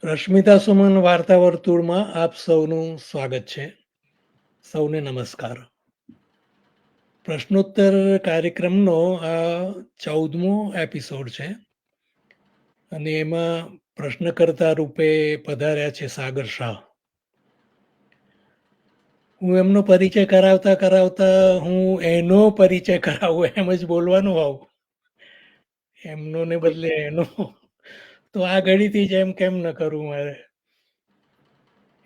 રશ્મિતા સુમન વાર્તા વર્તુળમાં આપ સૌનું સ્વાગત છે. સૌને નમસ્કાર. પ્રશ્નોત્તર કાર્યક્રમનો આ 14મો એપિસોડ છે અને એમાં પ્રશ્નકર્તા રૂપે પધાર્યા છે સાગર શાહ. હું એમનો પરિચય કરાવતા કરાવતા હું એનો પરિચય કરાવું એમ જ બોલવાનું આવું, એમનો ને બદલે એનો, તો આ ઘડીથી જ એમ કેમ ન કરું મારે.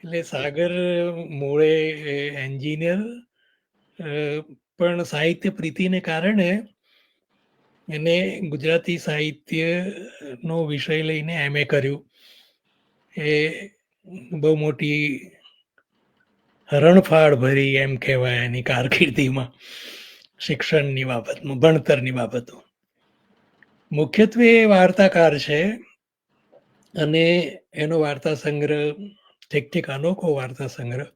એટલે સાગર મૂળે એન્જિનિયર, પણ સાહિત્ય પ્રીતિને કારણે એને ગુજરાતી સાહિત્યનો વિષય લઈને MA કર્યું. એ બહુ મોટી હરણફાળ ભરી એમ કહેવાય એની કારકિર્દીમાં, શિક્ષણની બાબતમાં, ભણતરની બાબતો. મુખ્યત્વે એ વાર્તાકાર છે અને એનો વાર્તા સંગ્રહ ઠીક અનોખો વાર્તા સંગ્રહ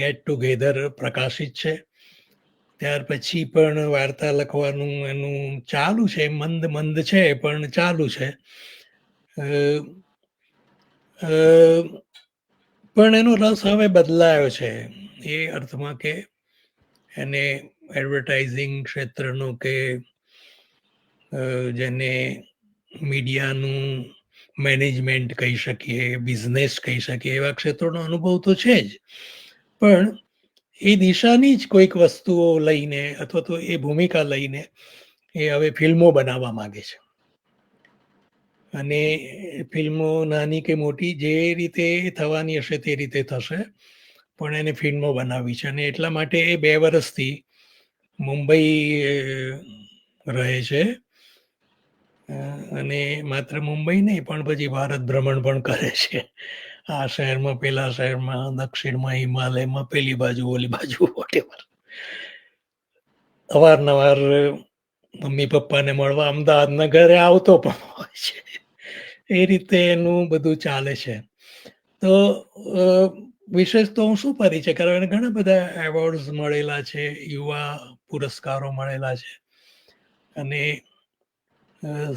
ગેટ ટુગેધર પ્રકાશિત છે. ત્યાર પછી પણ વાર્તા લખવાનું એનું ચાલુ છે, મંદ મંદ છે પણ ચાલુ છે. પણ એનો રસ હવે બદલાયો છે એ અર્થમાં કે એને એડવર્ટાઇઝિંગ ક્ષેત્રનો કે જેને મીડિયાનું મેનેજમેન્ટ કહી શકીએ, બિઝનેસ કહી શકીએ, એવા ક્ષેત્રોનો અનુભવ તો છે જ, પણ એ દિશાની જ કોઈક વસ્તુઓ લઈને અથવા તો એ ભૂમિકા લઈને એ હવે ફિલ્મો બનાવવા માંગે છે. અને ફિલ્મો નાની કે મોટી જે રીતે થવાની હશે તે રીતે થશે, પણ એને ફિલ્મો બનાવવી છે. અને એટલા માટે એ 2 વર્ષથી મુંબઈ રહે છે. અને માત્ર મુંબઈ નહીં પણ પછી ભારત ભ્રમણ પણ કરે છે. આ શહેરમાં, પેલા શહેરમાં, દક્ષિણમાં, હિમાલયમાં, પેલી બાજુ, ઓલી બાજુ, વોટેવર. અવારનવાર મમ્મી પપ્પાને મળવા અમદાવાદના ઘરે આવતો પણ હોય છે. એ રીતે એનું બધું ચાલે છે. તો વિશેષ તો હું શું પરિચય કરાવ, એને ઘણા બધા એવોર્ડ્સ મળેલા છે, યુવા પુરસ્કારો મળેલા છે. અને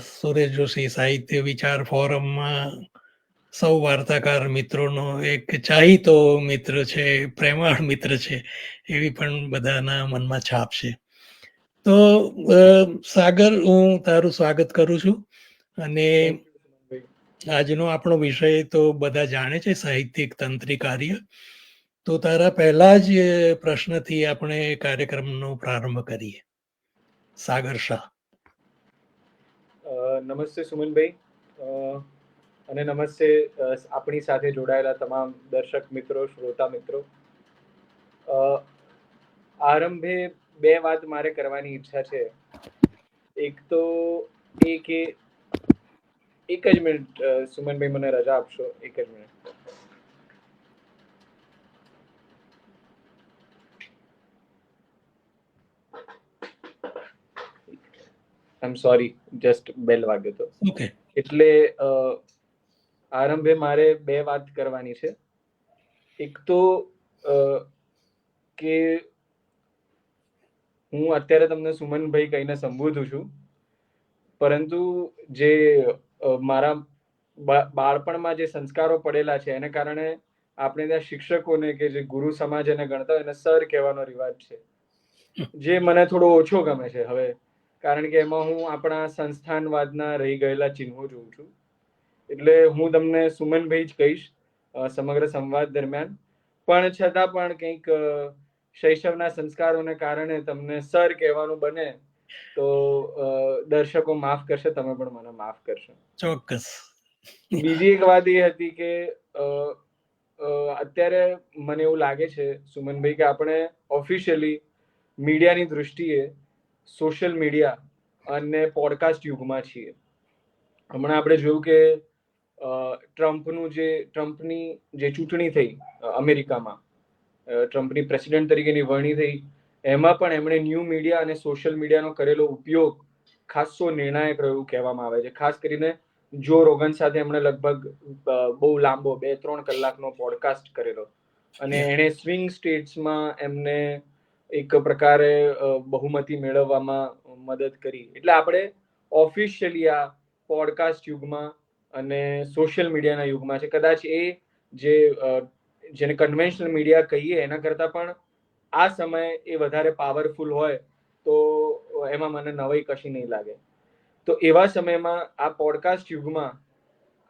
સુરેશ જોશી સાહિત્ય વિચાર ફોરમમાં સૌ વાર્તાકાર મિત્રોનો એક ચાહીતો મિત્ર છે, પ્રેમાળ મિત્ર છે, એવી પણ બધાના મનમાં છાપ છે. તો સાગર, હું તારું સ્વાગત કરું છું. અને આજનો આપણો વિષય તો બધા જાણે છે, સાહિત્યિક તંત્રી કાર્ય. તો તારા પહેલા જ પ્રશ્નથી આપણે કાર્યક્રમનો પ્રારંભ કરીએ. સાગર શાહ. નમસ્તે સુમનભાઈ, અને નમસ્તે આપણી સાથે જોડાયેલા તમામ દર્શક મિત્રો, શ્રોતા મિત્રો. આરંભે 2 વાત મારે કરવાની ઈચ્છા છે. એક તો એ કે એક જ મિનિટ સુમનભાઈ, મને રજા આપશો? એક જ minute. I am sorry, just bell વાગ્યો હતો. ઓકે. એટલે આરંભે મારે 2 વાત કરવાની છે. એક તો કે હું અત્યારે તમને સુમનભાઈ કહીને સંબોધું છું, પરંતુ જે મારા બાળપણમાં જે સંસ્કારો પડેલા છે એને કારણે આપણે ત્યાં શિક્ષકોને કે જે ગુરુ સમાજ એને ગણતા હોય એને સર કહેવાનો રિવાજ છે, જે મને થોડો ઓછો ગમે છે હવે, કારણ કે એમાં હું આપણા સંસ્થાનવાદના રહી ગયેલા ચિહ્નો જોઉં છું. એટલે હું તમને સુમનભાઈ જ કહીશ સમગ્ર સંવાદ દરમિયાન. પણ છતાં પણ કંઈક શૈશવના સંસ્કારોને કારણે તમને સર કહેવાનું બને તો દર્શકો માફ કરશે, તમે પણ મને માફ કરશો. ચોક્કસ. બીજી એક વાત એ હતી કે અત્યારે મને એવું લાગે છે સુમનભાઈ કે આપણે ઓફિશિયલી મીડિયાની દૃષ્ટિએ સોશિયલ મીડિયા અને પોડકાસ્ટ યુગમાં છીએ. હમણાં આપણે જોયું કે ટ્રમ્પની જે ચૂંટણી થઈ અમેરિકામાં, ટ્રમ્પની પ્રેસિડેન્ટ તરીકેની વરણી થઈ, એમાં પણ એમણે ન્યૂ મીડિયા અને સોશિયલ મીડિયાનો કરેલો ઉપયોગ ખાસો નિર્ણાયક રહ્યો કહેવામાં આવે છે. ખાસ કરીને જો રોગન સાથે એમણે લગભગ બહુ લાંબો 2-3 કલાકનો પોડકાસ્ટ કરેલો, અને એણે સ્વિંગ સ્ટેટ્સમાં એમને એક પ્રકારે બહુમતી મેળવવામાં મદદ કરી. એટલે આપણે ઓફિશિયલી આ પોડકાસ્ટ યુગમાં અને સોશિયલ મીડિયાના યુગમાં છે. કદાચ એ જે જેને કન્વેન્શનલ મીડિયા કહીએ એના કરતાં પણ આ સમય એ વધારે પાવરફુલ હોય તો એમાં મને નવાઈ કશી નહીં લાગે. તો એવા સમયમાં આ પોડકાસ્ટ યુગમાં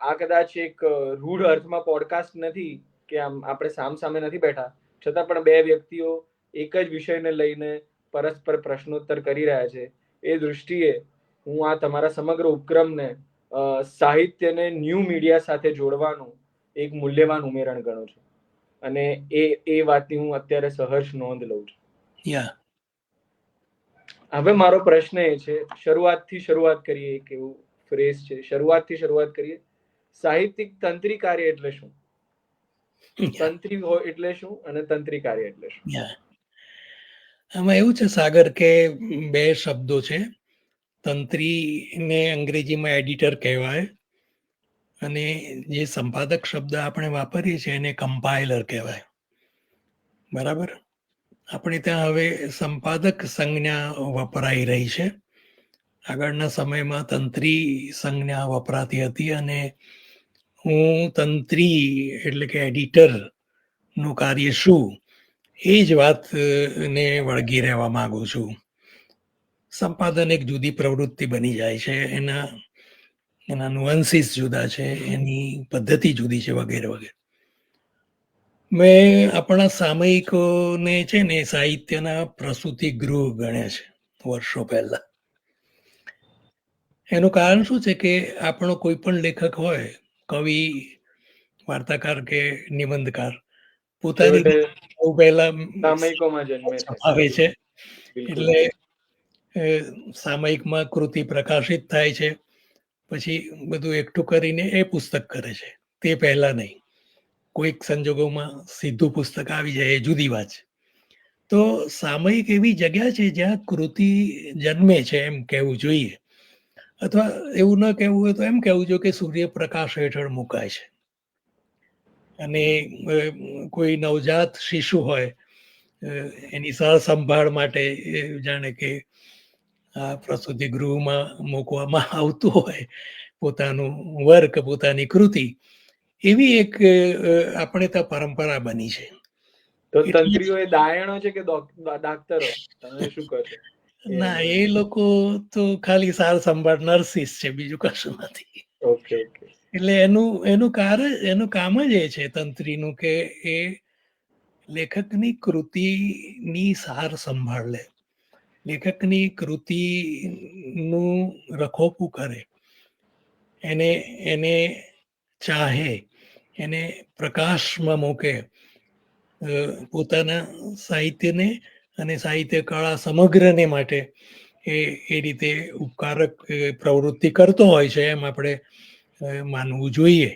આ કદાચ એક રૂઢ અર્થમાં પોડકાસ્ટ નથી કે આમ આપણે સામસામે નથી બેઠા, છતાં પણ બે વ્યક્તિઓ એક જ વિષયને લઈને પરસ્પર પ્રશ્નોત્તર કરી રહ્યા છે. એ દૃષ્ટિએ હું આ તમારા સમગ્ર ઉપક્રમને સાહિત્યને ન્યૂ મીડિયા સાથે જોડવાનું એક મૂલ્યવાન ઉમેરણ ગણું છું, અને એ વાતની હું અત્યારે સહર્ષ નોંધ લઉં છું. હવે મારો પ્રશ્ન એ છે, શરૂઆત કરીએ. એક એવું ફ્રેઝ છે, શરૂઆત કરીએ. સાહિત્યિક તંત્રી કાર્ય એટલે શું? તંત્રી એટલે શું અને તંત્રી કાર્ય એટલે શું? આમાં એવું છે સાગર કે બે શબ્દો છે. તંત્રીને અંગ્રેજીમાં એડિટર કહેવાય, અને જે સંપાદક શબ્દ આપણે વાપરીએ છીએ એને કમ્પાઇલર કહેવાય. બરાબર. આપણે ત્યાં હવે સંપાદક સંજ્ઞા વપરાઈ રહી છે. આગળના સમયમાં તંત્રી સંજ્ઞા વપરાતી હતી, અને હું તંત્રી એટલે કે એડિટર નું કાર્ય શું એ જ વાતને વળગી રહેવા માંગુ છું. સંપાદન એક જુદી પ્રવૃત્તિ બની જાય છે, એના નુઅન્સીસ જુદા છે, એની પદ્ધતિ જુદી છે, વગેરે વગેરે. મેં આપણા સામયિકોને છે ને સાહિત્યના પ્રસૂતિ ગૃહ ગણ્યા છે વર્ષો પહેલા. એનું કારણ શું છે કે આપણો કોઈ પણ લેખક હોય, કવિ, વાર્તાકાર કે નિબંધકાર, પોતાની પહેલા સામયિકોમાં જન્મે આવે છે. બિલકુલ. એટલે સામયિકમાં કૃતિ પ્રકાશિત થાય છે, પછી બધું એકઠું કરીને એ પુસ્તક કરે છે. તે પહેલા નહીં, કોઈક સંજોગોમાં સીધું પુસ્તક આવી જાય, એ જુદી વાત છે. તો સામયિક એવી જગ્યા છે જ્યાં કૃતિ જન્મે છે એમ કહેવું જોઈએ, અથવા એવું ન કહેવું હોય તો એમ કહેવું જોઈએ કે સૂર્યપ્રકાશ હેઠળ મુકાય છે. અને કોઈ નવજાત શિશુ હોય, એની સંભાળ માટે જાણે કે આ પ્રસૂતિ ગૃહમાં મૂકવામાં આવતું હોય પોતાનું વર્ક, પોતાની કૃતિ, એવી એક આપણે ત્યાં પરંપરા બની છે. તો તંત્રીઓ એ દાયણો છે કે ડાક્ટરો? તમે શું કહો છો? ના, એ લોકો તો ખાલી સાર સંભાળ નર્સિસ છે, બીજું કશું નથી. Okay okay. એટલે એનું કામ જ એ છે તંત્રીનું, કે એ લેખકની કૃતિની સાર સંભાળ લે, લેખકની કૃતિનું રખોપું કરે, એને ચાહે, એને પ્રકાશમાં મૂકે, પોતાના સાહિત્યને અને સાહિત્ય કળા સમગ્રને માટે એ રીતે ઉપકારક પ્રવૃત્તિ કરતો હોય છે એમ આપણે માનવું જોઈએ.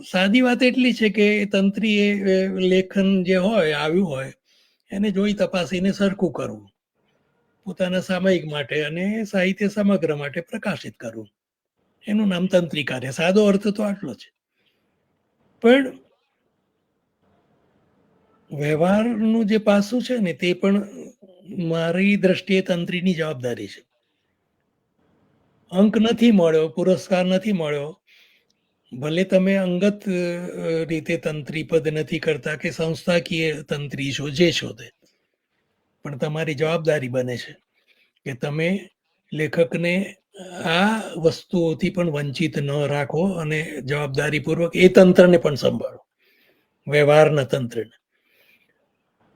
સાદી વાત એટલી છે કે તંત્રી એ લેખન જે હોય, આવ્યું હોય, એને જોઈ તપાસીને સરખું કરવું, પોતાના સામયિક માટે અને સાહિત્ય સમગ્ર માટે પ્રકાશિત કરવું, એનું નામ તંત્રી કાર્ય. સાદો અર્થ તો આટલો છે. પણ વ્યવહારનું જે પાસું છે ને, તે પણ મારી દ્રષ્ટિએ તંત્રીની જવાબદારી છે. અંક નથી મળ્યો, પુરસ્કાર નથી મળ્યો, ભલે તમે અંગત રીતે તંત્રી પદ નથી કરતા કે સંસ્થાકીય તંત્રી છો, જે છો તે, પણ તમારી જવાબદારી બને છે કે તમે લેખકને આ વસ્તુઓથી પણ વંચિત ન રાખો, અને જવાબદારીપૂર્વક એ તંત્રને પણ સંભાળો, વ્યવહારના તંત્રને.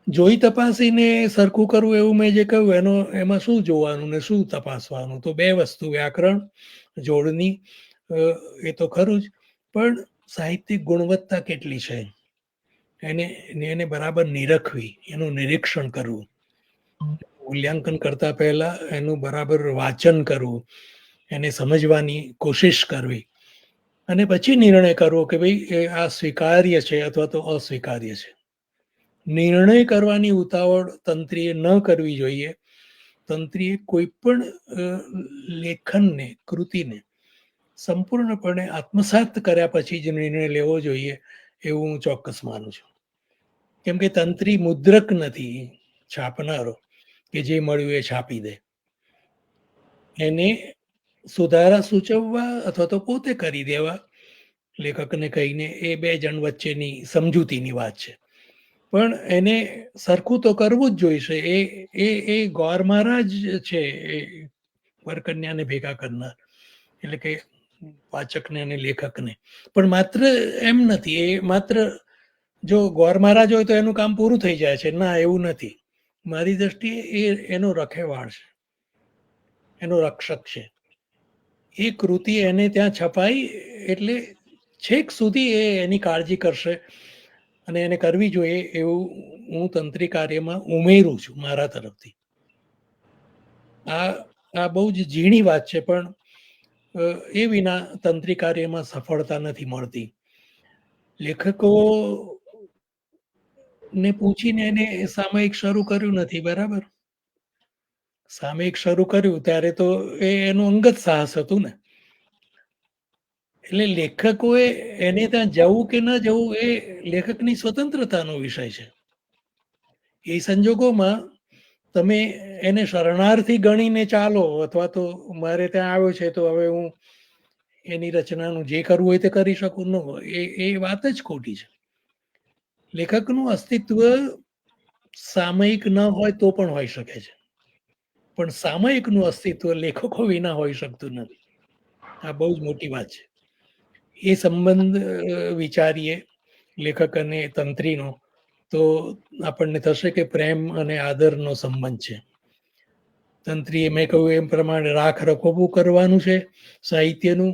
જોઈ તપાસીને સરખું કરવું, એવું મેં જે કહ્યું, એમાં શું જોવાનું ને શું તપાસવાનું? તો બે વસ્તુ, વ્યાકરણ, જોડણી, એ તો ખરું જ, પણ સાહિત્યિક ગુણવત્તા કેટલી છે એને બરાબર નિરખવી, એનું નિરીક્ષણ કરવું, મૂલ્યાંકન કરતા પહેલા એનું બરાબર વાંચન કરવું, એને સમજવાની કોશિશ કરવી, અને પછી નિર્ણય કરવો કે ભાઈ આ સ્વીકાર્ય છે અથવા તો અસ્વીકાર્ય છે. નિર્ણય કરવાની ઉતાવળ તંત્રીએ ન કરવી જોઈએ. તંત્રીએ કોઈ પણ લેખનને, કૃતિને સંપૂર્ણપણે આત્મસાત કર્યા પછી જ નિર્ણય લેવો જોઈએ, એવું હું ચોક્કસ માનું છું. કેમ કે તંત્રી મુદ્રક નથી, છાપનારો, કે જે મળ્યું એ છાપી દે. એને સુધારા સૂચવવા અથવા તો પોતે કરી દેવા લેખકને કહીને, એ બે જણ વચ્ચેની સમજૂતીની વાત છે. પણ એને સરખું તો કરવું જ જોઈશે. એ ગોર મહારાજ છે એ વરકન્યાને ભેગા કરનાર, એટલે કે વાચકને અને લેખકને. પણ માત્ર એમ નથી, એ માત્ર જો ગોર મહારાજ હોય તો એનું કામ પૂરું થઈ જાય છે. ના, એવું નથી. મારી દ્રષ્ટિએ એનો રખેવાળ છે, એનો રક્ષક છે. એ કૃતિ એને ત્યાં છપાઈ એટલે છેક સુધી એ એની કાળજી કરશે અને એને કરવી જોઈએ એવું હું તંત્રી કાર્યમાં ઉમેરું છું મારા તરફથી. આ બહુ જ ઝીણી વાત છે, પણ એ વિના તંત્રી કાર્યમાં સફળતા નથી મળતી. લેખકો ને પૂછીને એને સામયિક શરૂ કર્યું નથી, બરાબર. સામયિક શરૂ કર્યું ત્યારે તો એનું અંગત સાહસ હતું ને. એટલે લેખકોએ એને ત્યાં જવું કે ન જવું એ લેખકની સ્વતંત્રતાનો વિષય છે. એ સંજોગોમાં તમે એને શરણાર્થી ગણીને ચાલો, અથવા તો મારે ત્યાં આવ્યો છે તો હવે હું એની રચનાનું જે કરવું હોય તે કરી શકું, ન એ વાત જ ખોટી છે. લેખકનું અસ્તિત્વ સામયિક ન હોય તો પણ હોઈ શકે છે, પણ સામયિકનું અસ્તિત્વ લેખકો વિના હોઈ શકતું નથી. આ બહુ જ મોટી વાત છે. એ સંબંધ વિચારીએ લેખક અને તંત્રીનો, તો આપણને થશે કે પ્રેમ અને આદરનો સંબંધ છે. તંત્રીએ મેં કહ્યું એમ પ્રમાણે રાખ રખોપું કરવાનું છે સાહિત્યનું,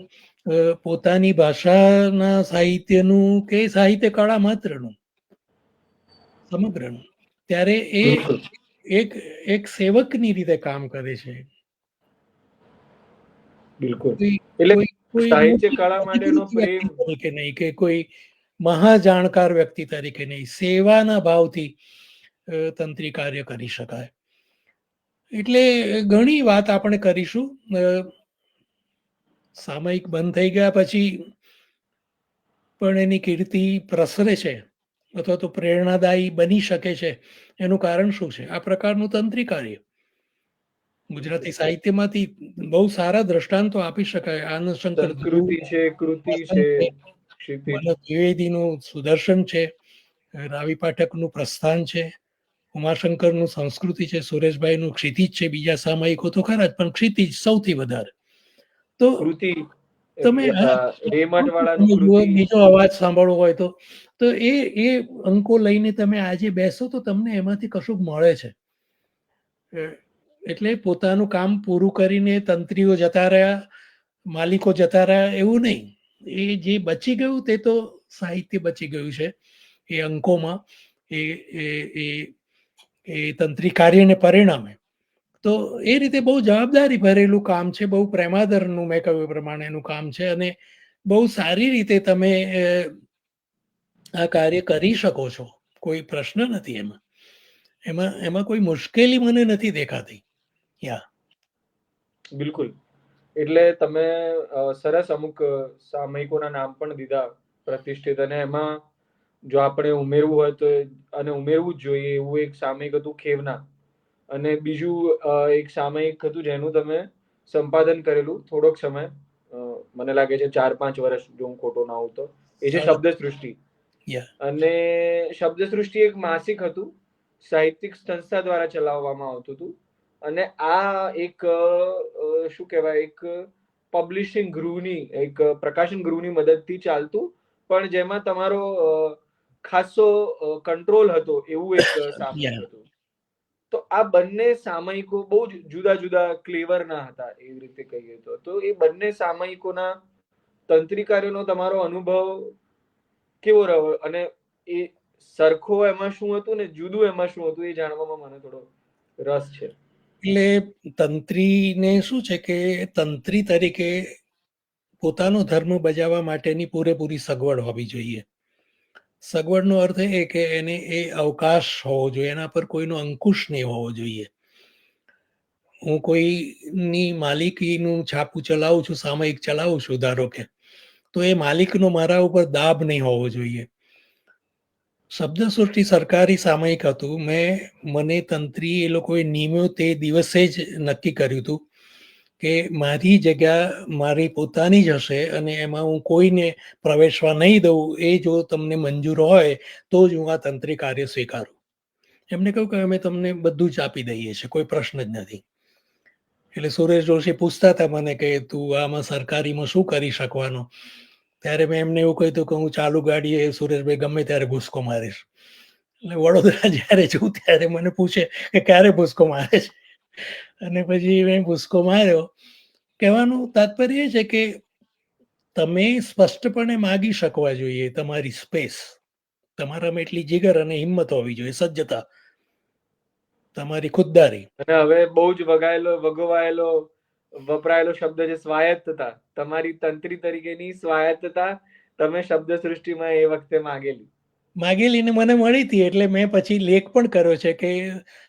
પોતાની ભાષાના સાહિત્યનું કે સાહિત્ય કળા માત્રનું, સમગ્રનું. ત્યારે એ એક સેવકની રીતે કામ કરે છે. બિલકુલ. કોઈ એટલે કોઈ કોઈ સાહિત્ય મોટી કળા માટેનો અધિકૃત વ્યક્તિ પ્રેમ. તરીકે નહીં, કે કોઈ મહાજાણકાર વ્યક્તિ તરીકે નહીં, સેવાના ભાવથી તંત્રી કાર્ય કરી શકાય. એટલે ઘણી વાત આપણે કરીશું. સામયિક બંધ થઈ ગયા પછી પણ એની કીર્તિ પ્રસરે છે અથવા તો પ્રેરણાદાયી બની શકે છે. એનું કારણ શું છે? આ પ્રકારનું તંત્રી કાર્ય. ગુજરાતી સાહિત્યમાંથી બહુ સારા દ્રષ્ટાંતો આપી શકાય. આનંદ શંકર સંસ્કૃતિ છે, કૃતિ છે, ક્ષિતિજ. મનોજ દ્વિવેદીનું સુદર્શન છે, રાવી પાઠકનું પ્રસ્થાન છે, ઉમાશંકરનું સંસ્કૃતિ છે, સુરેશભાઈનું ક્ષિતિજ છે. બીજા સામયિકો તો ખરા જ, પણ ક્ષિતિજ સૌથી વધારે. તો કૃતિ તમે રેમટ વાળાનું કૃતિ. બીજો અવાજ સાંભળવો હોય તો એ અંકો લઈને તમે આજે બેસો તો તમને એમાંથી કશુંક મળે છે. એટલે પોતાનું કામ પૂરું કરીને તંત્રીઓ જતા રહ્યા, માલિકો જતા રહ્યા, એવું નહીં. એ જે બચી ગયું તે તો સાહિત્ય બચી ગયું છે એ અંકોમાં, એ એ એ તંત્રી કાર્યને પરિણામે. તો એ રીતે બહુ જવાબદારી ભરેલું કામ છે, બહુ પ્રેમાદરનું મેં કહ્યું પ્રમાણેનું કામ છે, અને બહુ સારી રીતે તમે આ કાર્ય કરી શકો છો. કોઈ પ્રશ્ન નથી એમાં. એમાં કોઈ મુશ્કેલી મને નથી દેખાતી. બિલકુલ. એટલે તમે સરસ અમુક સામયિકોના નામ પણ દીધા પ્રતિષ્ઠિત, અને એમાં જો આપણે ઉમેરવું હોય તો, અને ઉમેરવું જ જોઈએ એવું એક સામયિક હતું ખેવના, અને બીજું એક સામયિક હતું જેનું તમે સંપાદન કરેલું થોડોક સમય, મને લાગે છે 4-5 વર્ષ, જો હું ખોટો ના હોઉં તો, એ છે શબ્દ સૃષ્ટિ. અને શબ્દ સૃષ્ટિ એક માસિક હતું, સાહિત્યિક સંસ્થા દ્વારા ચલાવવામાં આવતું હતું. અને આ એક શું કહેવાય, એક પબ્લિશિંગ ગૃહની, એક પ્રકાશન ગૃહની મદદથી ચાલતું, પણ જેમાં તમારો ખાસો કંટ્રોલ હતો એવું એક સામયિક હતું. તો આ બંને સામયિકો બહુ જ જુદા જુદા ક્લેવરના હતા, એવી રીતે કહીએ તો એ બંને સામયિકોના તંત્રીકાર્યનો તમારો અનુભવ કેવો રહ્યો, અને એ સરખો એમાં શું હતું ને જુદું એમાં શું હતું, એ જાણવામાં મને થોડો રસ છે. એટલે તંત્રીને શું છે કે તંત્રી તરીકે પોતાનો ધર્મ બજાવવા માટેની પૂરેપૂરી સગવડ હોવી જોઈએ. સગવડનો અર્થ એ કે એને એ અવકાશ હોવો જોઈએ, એના પર કોઈનો અંકુશ નહીં હોવો જોઈએ. હું કોઈની માલિકીનું છાપું ચલાવું છું, સામયિક ચલાવું છું ધારો કે, તો એ માલિકનો મારા ઉપર દાબ નહીં હોવો જોઈએ. શબ્દ સૃષ્ટિ સરકારી સામયિક હતું. મને તંત્રી એ લોકોએ નિમ્યો તે દિવસે જ નક્કી કર્યું હતું કે મારી જગ્યા મારી પોતાની જ હશે અને એમાં હું કોઈને પ્રવેશવા નહીં દઉં, એ જો તમને મંજૂર હોય તો જ હું આ તંત્રી કાર્ય સ્વીકારું. એમને કહ્યું કે અમે તમને બધું જ આપી દઈએ છીએ, કોઈ પ્રશ્ન જ નથી. એટલે સુરેશ જોશી પૂછતા હતા મને કે તું આમાં સરકારીમાં શું કરી શકવાનો, ત્યારે મેં એમને એવું કહ્યું કે હું ચાલુ ગાડીએ સુરેશભાઈ ગમે ત્યારે ભૂસકો મારીશ. એટલે વડોદરા જ્યારે જઉં ત્યારે મને પૂછે કે ક્યારે ભૂસકો મારે છે, અને પછી મેં ભૂસકો માર્યો. કહેવાનું તાત્પર્ય એ છે કે તમે સ્પષ્ટપણે માગી શકવા જોઈએ તમારી સ્પેસ. તમારામાં એટલી જીગર અને હિંમત હોવી જોઈએ, સજ્જતા, તમારી ખુદદારી. અને હવે બહુ જ વગવાયેલો વપરાયેલો શબ્દ છે સ્વાયત્તતા. તમારી તંત્રી તરીકેની સ્વાયત્તતા તમે શબ્દ સૃષ્ટિમાં એ વખતે માગેલી ને મને મળી હતી. એટલે મેં પછી લેખ પણ કર્યો છે કે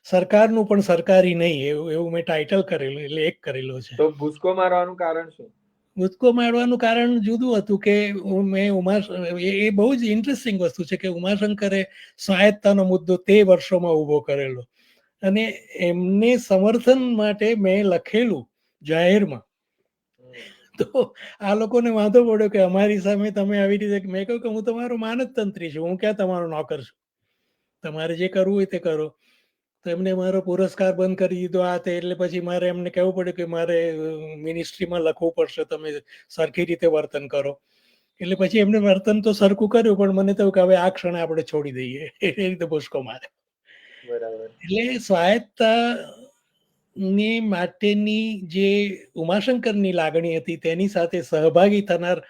સરકારનું પણ સરકારી નહીં, એવું મેં ટાઇટલ કરેલું, લેખ કરેલો છે. તો ભૂસકો મારવાનું કારણ શું? ભૂસકો મારવાનું કારણ જુદું હતું કે મેં એ બહુ જ ઇન્ટરેસ્ટિંગ વસ્તુ છે કે ઉમાશંકરે સ્વાયત્તાનો મુદ્દો તે વર્ષોમાં ઊભો કરેલો, અને એમને સમર્થન માટે મેં લખેલું જાહેરમાં. તો આ લોકોને વાંધો પડ્યો કે અમારી સામે તમે આવી રીતે. મેં કહ્યું કે હું તમારો માનદ તંત્રી છું, હું ક્યાં તમારો નોકર છું, તમારે જે કરવું હોય તે કરો. તો એમને મારો પુરસ્કાર બંધ કરી દીધો આ તે. એટલે પછી મારે એમને કહેવું પડ્યું કે મારે મિનિસ્ટ્રીમાં લખવું પડશે, તમે સરખી રીતે વર્તન કરો. એટલે પછી એમને વર્તન તો સરખું કર્યું, પણ મને થયું કે હવે આ ક્ષણે આપણે છોડી દઈએ, એ રીતે ભૂસકો મારે. બરાબર. એટલે સ્વાયત્તા ની માટેની જે ઉમાશંકરની લાગણી હતી તેની સાથે સહભાગી થનાર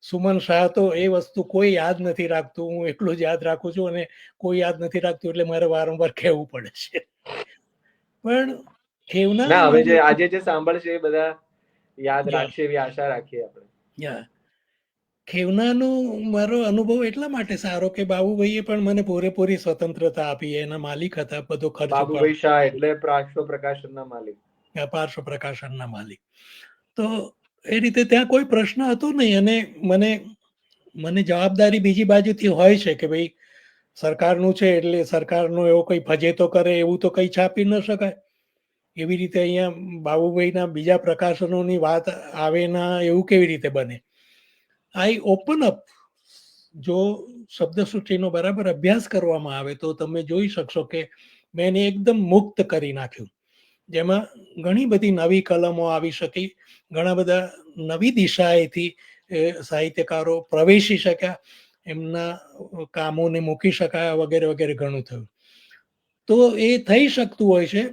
સુમન શાહ તો એ વસ્તુ કોઈ યાદ નથી રાખતું, હું એટલું જ યાદ રાખું છું, અને કોઈ યાદ નથી રાખતું એટલે મારે વારંવાર કહેવું પડે છે. પણ ના, હવે જે આજે જે સાંભળશે એ બધા યાદ રાખશે એવી આશા રાખીએ આપણે. ખેવનાનો મારો અનુભવ એટલા માટે સારો કે બાબુભાઈએ પણ મને પૂરેપૂરી સ્વતંત્રતા આપી. એના માલિક હતા, બધો ખર્ચ. બાબુભાઈ શાહ એટલે પાર્શ્વ પ્રકાશનના માલિક. પાર્શ્વ પ્રકાશનના માલિક. તો એ રીતે ત્યાં કોઈ પ્રશ્ન હતો નહીં. અને મને જવાબદારી બીજી બાજુથી હોય છે કે ભાઈ સરકારનું છે એટલે સરકારનો એવો કોઈ ફજેતો કરે એવું તો કંઈ છાપી ન શકાય. એવી રીતે અહીંયા બાબુભાઈના બીજા પ્રકાશનોની વાત આવે ના, એવું કેવી રીતે બને? I open up. જો શબ્દસૃષ્ટિનો બરાબર અભ્યાસ કરવામાં આવે તો તમે જોઈ શકશો કે મેં એને એકદમ મુક્ત કરી નાખ્યું, જેમાં ઘણી બધી નવી કલમો આવી શકી, ઘણા બધા નવી દિશાએથી સાહિત્યકારો પ્રવેશી શક્યા, એમના કામોને મૂકી શકાયા, વગેરે વગેરે ઘણું થયું. તો એ થઈ શકતું હોય છે.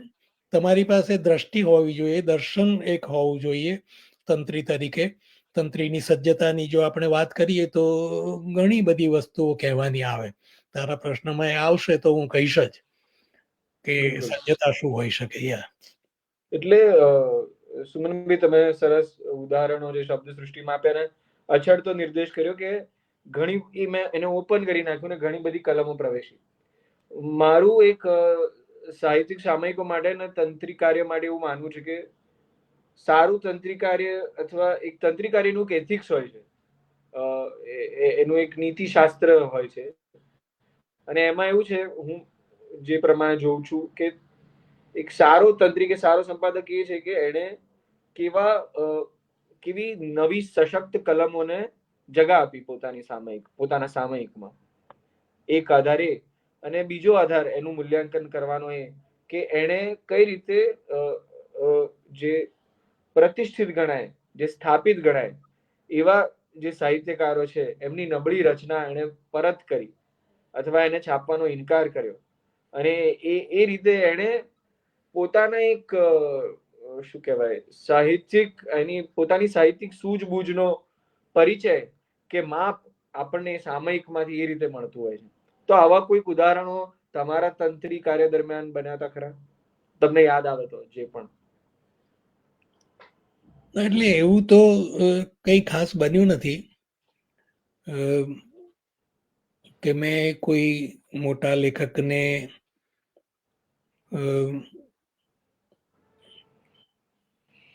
તમારી પાસે દ્રષ્ટિ હોવી જોઈએ, દર્શન એક હોવું જોઈએ તંત્રી તરીકે. તંત્રીની સજ્જતાની જો આપણે વાત કરીએ તો ઘણી બધી વસ્તુઓ કહેવાની આવે. તારા પ્રશ્નમાં એ આવશે તો હું કહીશ જ કે સજ્જતા શું હોઈ શકે. એટલે સુમનભાઈ, તમે સરસ ઉદાહરણો જે શબ્દ સૃષ્ટિમાં આપ્યા ને અછડતો નિર્દેશ કર્યો કે ઘણી મેં એને ઓપન કરી નાખ્યું ને ઘણી બધી કલમો પ્રવેશી. મારું એક સાહિત્યિક સામયિકો માટે ને તંત્રી કાર્ય માટે એવું માનવું છે કે સારું તંત્રી કાર્ય અથવા એક તંત્રી કાર્યનું એક એથિક્સ હોય છે, એનું એક નીતિ શાસ્ત્ર હોય છે. અને એમાં એવું છે, હું જે પ્રમાણે જોઉં છું કે એક સારો તંત્રી કે સારો સંપાદક એ છે કે એને કેવી નવી સશક્ત કલમોને જગા આપી પોતાના સામયિકમાં. એક આધાર એ, અને બીજો આધાર એનું મૂલ્યાંકન કરવાનો એ કે એને કઈ રીતે જે પ્રતિષ્ઠિત ગણાય, જે સ્થાપિત ગણાય એવા જે સાહિત્યકારો છે એમની નબળી રચના એને પરત કરી અથવા એને છાપવાનો ઇનકાર કર્યો. અને એ રીતે એને પોતાના એક શું કહેવાય એની પોતાની સાહિત્યિક સૂઝબૂઝનો પરિચય કે માપ આપણને સામયિકમાંથી એ રીતે મળતું હોય છે. તો આવા કોઈક ઉદાહરણો તમારા તંત્રી કાર્ય દરમિયાન બન્યા હતા ખરા, તમને યાદ આવે તો? જે પણ એટલે એવું તો કઈ ખાસ બન્યું નથી કે મેં કોઈ મોટા લેખકને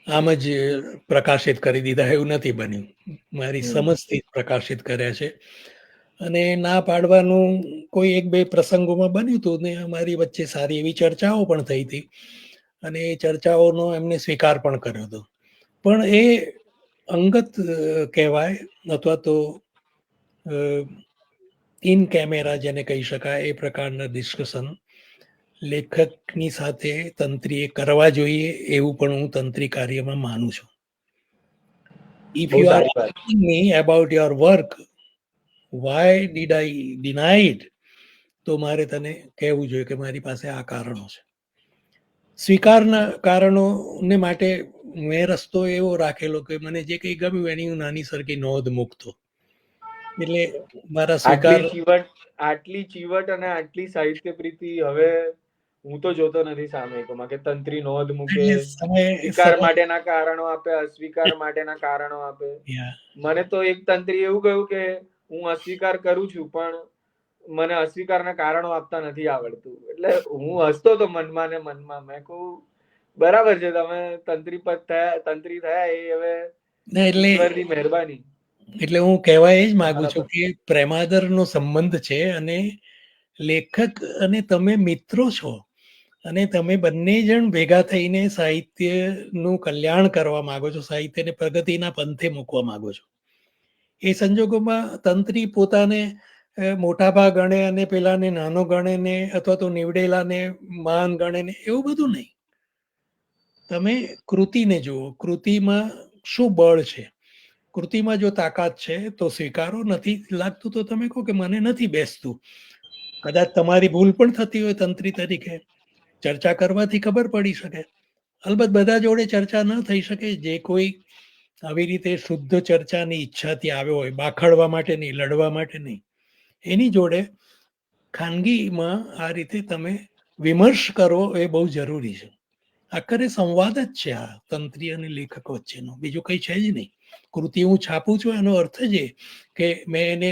આમ જ પ્રકાશિત કરી દીધા, એવું નથી બન્યું. મારી સમજથી પ્રકાશિત કર્યા છે. અને ના પાડવાનું કોઈ એક બે પ્રસંગોમાં બન્યું હતું ને અમારી વચ્ચે સારી એવી ચર્ચાઓ પણ થઈ હતી, અને એ ચર્ચાઓનો એમને સ્વીકાર પણ કર્યો હતો. પણ એ અંગત કહેવાય, અથવા તો ઇન કેમેરા જેને કહી શકાય એ પ્રકારના ડિસ્કશન લેખકની સાથે તંત્રીએ કરવા જોઈએ, એવું પણ હું તંત્રી કાર્યમાં માનું છું. ઇફ બહુ યુ આર સારી વાત. asking me about your work, why did I deny it, તો મારે તને કહેવું જોઈએ કે મારી પાસે આ કારણો છે. સ્વીકારના કારણોને માટે મેં રસ્તો એવો રાખેલો કે મને જે કંઈ ગમ્યું એની હું નાની સરખી નોંધ મૂકતો. એટલે મારા સ્વીકાર આટલી ચીવટ અને આટલી સાહિત્ય પ્રીતિ હવે હું તો જોતો નથી સામયિકોમાં, કે તંત્રી નોંધ મૂકે, સમય સ્વીકાર માટેના કારણો આપે, અસ્વીકાર માટેના કારણો આપે. મને તો એક તંત્રી એવું કહ્યું કે હું અસ્વીકાર કરું છું, પણ મને અસ્વીકારના કારણો આપતા નથી આવડતું. એટલે હું હસતો તો મનમાં ને મનમાં. મેં કહું બરાબર છે, તમે તંત્રી થયા એ હવે ઈશ્વરની મહેરબાની. એટલે હું કહેવા એ જ માંગુ છું કે પ્રેમાદરનો સંબંધ છે, અને લેખક અને તમે મિત્રો છો, અને તમે બંને જણ ભેગા થઈને સાહિત્યનું કલ્યાણ કરવા માંગો છો, સાહિત્યને પ્રગતિના પંથે મૂકવા માંગો છો. એ સંજોગોમાં તંત્રી પોતાને મોટા ભાગ ગણે અને પેલાને નાનો ગણે ને, અથવા તો નીવડેલાને માન ગણે ને, એવું બધું નહીં. તમે કૃતિને જુઓ, કૃતિમાં શું બળ છે. કૃતિમાં જો તાકાત છે તો સ્વીકારો, નથી લાગતું તો તમે કહો કે મને નથી બેસતું. કદાચ તમારી ભૂલ પણ થતી હોય તંત્રી તરીકે, ચર્ચા કરવાથી ખબર પડી શકે. અલબત્ત બધા જોડે ચર્ચા ન થઈ શકે. જે કોઈ આવી રીતે શુદ્ધ ચર્ચાની ઈચ્છાથી આવ્યો હોય, બાખડવા માટે નહીં, લડવા માટે નહીં, એની જોડે ખાનગીમાં આ રીતે તમે વિમર્શ કરો એ બહુ જરૂરી છે. આખરે સંવાદ જ છે આ તંત્રી અને લેખક વચ્ચેનો, બીજું કંઈ છે જ નહીં. કૃતિ હું છાપું છું એનો અર્થ જ એ કે મેં એને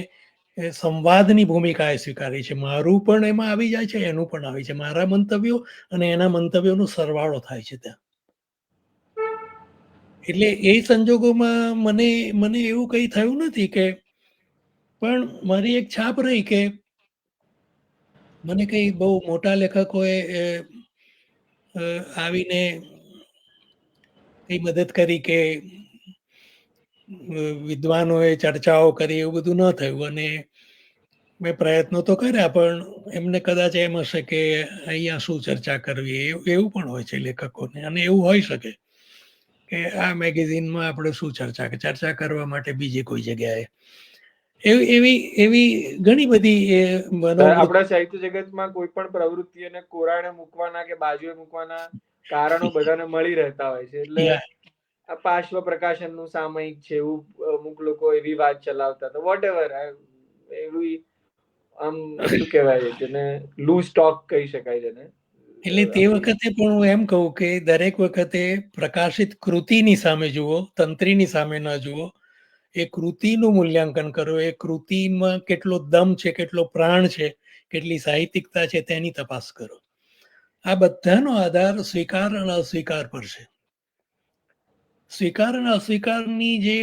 સંવાદની ભૂમિકાએ સ્વીકારી છે. મારું પણ એમાં આવી જાય છે, એનું પણ આવી છે. મારા મંતવ્યો અને એના મંતવ્યોનો સરવાળો થાય છે ત્યાં. એટલે એ સંજોગોમાં મને એવું કંઈ થયું નથી. કે પણ મારી એક છાપ રહી કે મને કંઈ બહુ મોટા લેખકોએ આવીને કંઈ મદદ કરી કે વિદ્વાનોએ ચર્ચાઓ કરી, એવું બધું ન થયું. અને મેં પ્રયત્નો તો કર્યા, પણ એમને કદાચ એમ હશે કે અહીંયા શું ચર્ચા કરવી, એવું પણ હોય છે લેખકોને. અને એવું હોઈ શકે કે આ મેગેઝિનમાં આપણે શું ચર્ચા કરવા માટે બીજી કોઈ જગ્યાએ, એવી ઘણી બધી આપણા સાહિત્ય જગતમાં કોઈ પણ પ્રવૃત્તિને કોરાણે મૂકવાના કે બાજુએ મૂકવાના કારણો બધાને મળી રહેતા હોય છે. એટલે આ પાર્શ્વ પ્રકાશનનું સામયિક છે એવું અમુક લોકો એવી વાત ચલાવતા હતા. વોટ એવર, એવી આમ શું કહેવાય જેને લૂઝ સ્ટોક કહી શકાય જેને. એટલે તે વખતે પણ હું એમ કહું કે દરેક વખતે પ્રકાશિત કૃતિની સામે જુઓ, તંત્રીની સામે ન જુઓ. એ કૃતિનું મૂલ્યાંકન કરો, એ કૃતિમાં કેટલો દમ છે, કેટલો પ્રાણ છે, કેટલી સાહિત્યિકતા છે, તેની તપાસ કરો. આ બધાનો આધાર સ્વીકાર અને અસ્વીકાર પર છે. સ્વીકાર અને અસ્વીકારની જે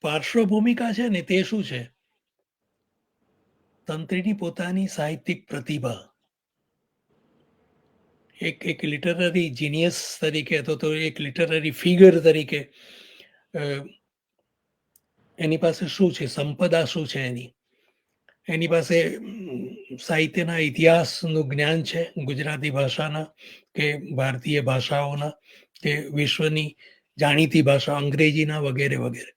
પાર્શ્વ ભૂમિકા છે ને, તે શું છે? તંત્રીની પોતાની સાહિત્યિક પ્રતિભા. એક લિટરરી જીનિયસ તરીકે, અથવા તો એક લિટરરી ફિગર તરીકે એની પાસે શું છે, સંપદા શું છે એની પાસે સાહિત્યના ઇતિહાસનું જ્ઞાન છે, ગુજરાતી ભાષાના કે ભારતીય ભાષાઓના કે વિશ્વની જાણીતી ભાષા અંગ્રેજીના વગેરે વગેરે.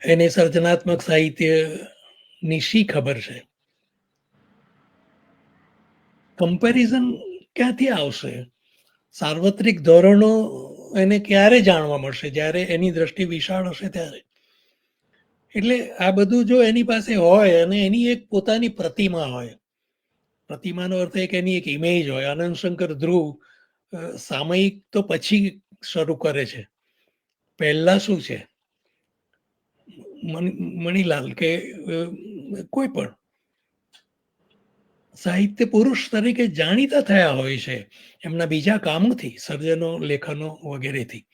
એને સર્જનાત્મક સાહિત્યની શી ખબર છે? કમ્પેરિઝન ક્યાંથી આવશે? સાર્વત્રિક ધોરણો એને ક્યારે જાણવા મળશે? જ્યારે એની દ્રષ્ટિ વિશાળ હશે ત્યારે. એટલે આ બધું જો એની પાસે હોય અને એની એક પોતાની પ્રતિમા હોય, પ્રતિમાનો અર્થ એક એની એક ઇમેજ હોય. આનંદ શંકર ધ્રુવ સામયિક તો પછી શરૂ કરે છે, પહેલા શું છે? મણીલાલ કે કોઈ પણ સાહિત્ય પુરુષ તરીકે જાણીતા થયા હોય છે એમના બીજા કામોથી, સર્જનો, લેખનો વગેરેથી.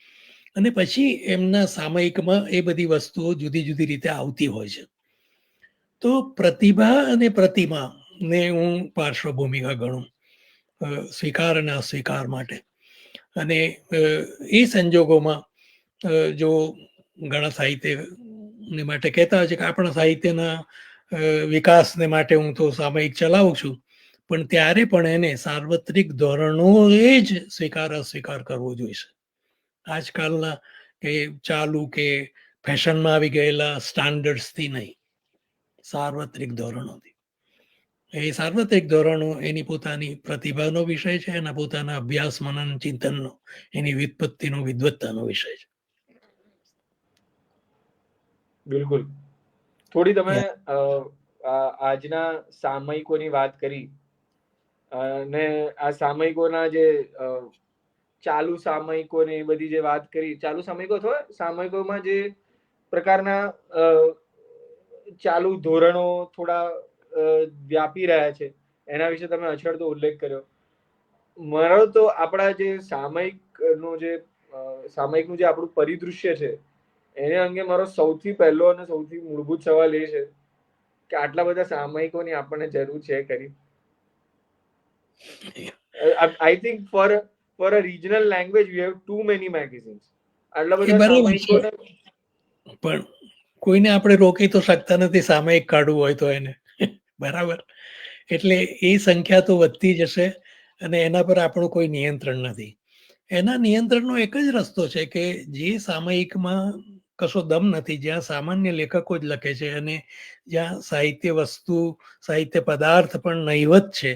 અને પછી એમના સામયિકમાં એ બધી વસ્તુઓ જુદી જુદી રીતે આવતી હોય છે. તો પ્રતિભા અને પ્રતિમાને હું પાર્શ્વ ભૂમિકા ગણું સ્વીકાર અને અસ્વીકાર માટે. અને એ સંજોગોમાં જો ઘણા સાહિત્યને માટે કહેતા હોય છે કે આપણા સાહિત્યના વિકાસને માટે હું તો સામયિક ચલાવું છું, પણ ત્યારે પણ એને સાર્વત્રિક ધોરણોએ જ સ્વીકાર અસ્વીકાર કરવો જોઈશે. આજકાલના કે ચાલુ કે ફેશનમાં આવી ગયેલા સ્ટાન્ડર્ડ્સથી નહીં, સાર્વત્રિક ધોરણોથી. એ સાર્વત્રિક ધોરણો એની પોતાની પ્રતિભાનો વિષય છે, એના પોતાના અભ્યાસ મનન ચિંતનનો, એની વ્યુત્પત્તિનો વિદ્વત્તાનો વિષય છે. બિલકુલ. થોડી તમે આજના સામયિકોની વાત કરી, અને આ સામયિકોના જે ચાલુ સામયિકો ને એ બધી જે વાત કરી, ચાલુ સામયિકો અથવા સામયિકોમાં જે પ્રકારના ચાલુ ધોરણો થોડા વ્યાપી રહ્યા છે એના વિશે તમે અછડતો ઉલ્લેખ કર્યો. મારો તો આપણા જે સામયિકનું જે આપણું પરિદૃશ્ય છે એને અંગે મારો સૌથી પહેલો અને સૌથી મૂળભૂત સવાલ એ છે કે આટલા બધા સામયિકોની આપણને જરૂર છે ખરી? I think for a regional language we have too many magazines. આટલા બધા સામયિકોને પણ કોઈને આપણે રોકી તો શકતા નથી સામયિક કાઢવું હોય તો એને, બરાબર. એટલે એ સંખ્યા તો વધતી જશે અને એના પર આપણું કોઈ નિયંત્રણ નથી. એના નિયંત્રણનો એક જ રસ્તો છે કે જે સામયિકમાં કશો દમ નથી, જ્યાં સામાન્ય લેખકો જ લખે છે અને જ્યાં સાહિત્ય વસ્તુ, સાહિત્ય પદાર્થ પણ નહિવત છે,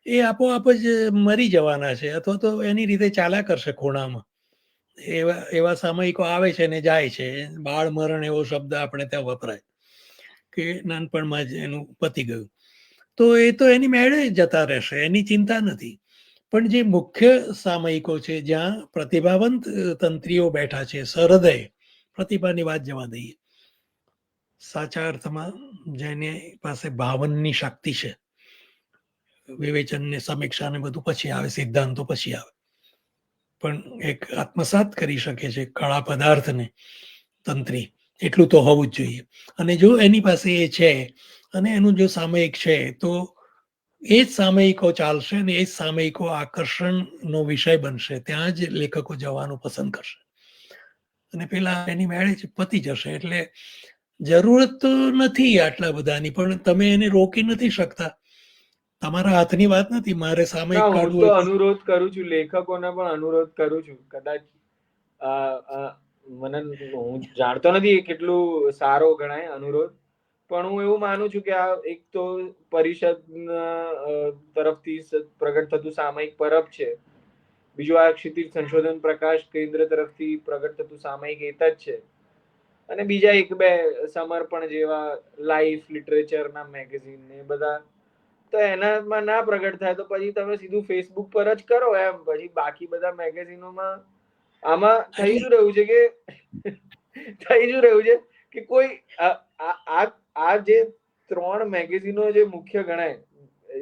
એ આપોઆપ જ મરી જવાના છે અથવા તો એની રીતે ચાલ્યા કરશે ખૂણામાં. એવા સામયિકો આવે છે ને જાય છે. બાળ મરણ એવો શબ્દ આપણે ત્યાં વપરાય કે નાનપણમાં જ એનું પતી ગયું, તો એ તો એની મેળે જતા રહેશે, એની ચિંતા નથી. પણ જે મુખ્ય સામયિકો છે જ્યાં પ્રતિભાવંત તંત્રીઓ બેઠા છે, સહૃદય પ્રતિભાની વાત જવા દઈએ, સાચા અર્થમાં જેની પાસે ભાવનની શક્તિ છે, વિવેચન ને સમીક્ષા ને બધું પછી આવે, સિદ્ધાંતો પછી આવે, પણ એક આત્મસાત કરી શકે છે કળા પદાર્થને તંત્રી, એટલું તો હોવું જ જોઈએ. અને જો એની પાસે એ છે અને એનું જો સામયિક છે તો એ જ સામયિકો ચાલશે ને એ જ સામયિકો આકર્ષણનો વિષય બનશે, ત્યાં જ લેખકો જવાનું પસંદ કરશે અને પેલા એની મેળે જ પતી જશે. એટલે જરૂરત તો નથી આટલા બધાની, પણ તમે એને રોકી નથી શકતા. તમારા હાથની વાત નથી. મારે સામયિક હું કાઢવું તો હોય અનુરોધ કરું છું, લેખકોને પણ અનુરોધ કરું છું. કદાચ મને હું જાણતો નથી કેટલું સારો ગણાય અનુરોધ, પણ હું એવું માનું છું કે આ એક તો પરિષદ તરફથી પ્રગટ થતું સામયિક પરબ છે, બીજું આ ક્ષિતિજ સંશોધન પ્રકાશ કેન્દ્ર તરફથી પ્રગટ થતું સામયિક એત જ છે, અને બીજા એક બે સમર્પણ જેવા લાઈફ લિટરેચરના મેગેઝિન ને બધા, તો એનામાં ના પ્રગટ થાય તો પછી તમે સીધું ફેસબુક પર જ કરો એમ. પછી બાકી બધા મેગેઝિનોમાં આમાં થઈ શું રહ્યું છે કે કોઈ આ જે 3 મેગેઝિનો જે મુખ્ય ગણાય,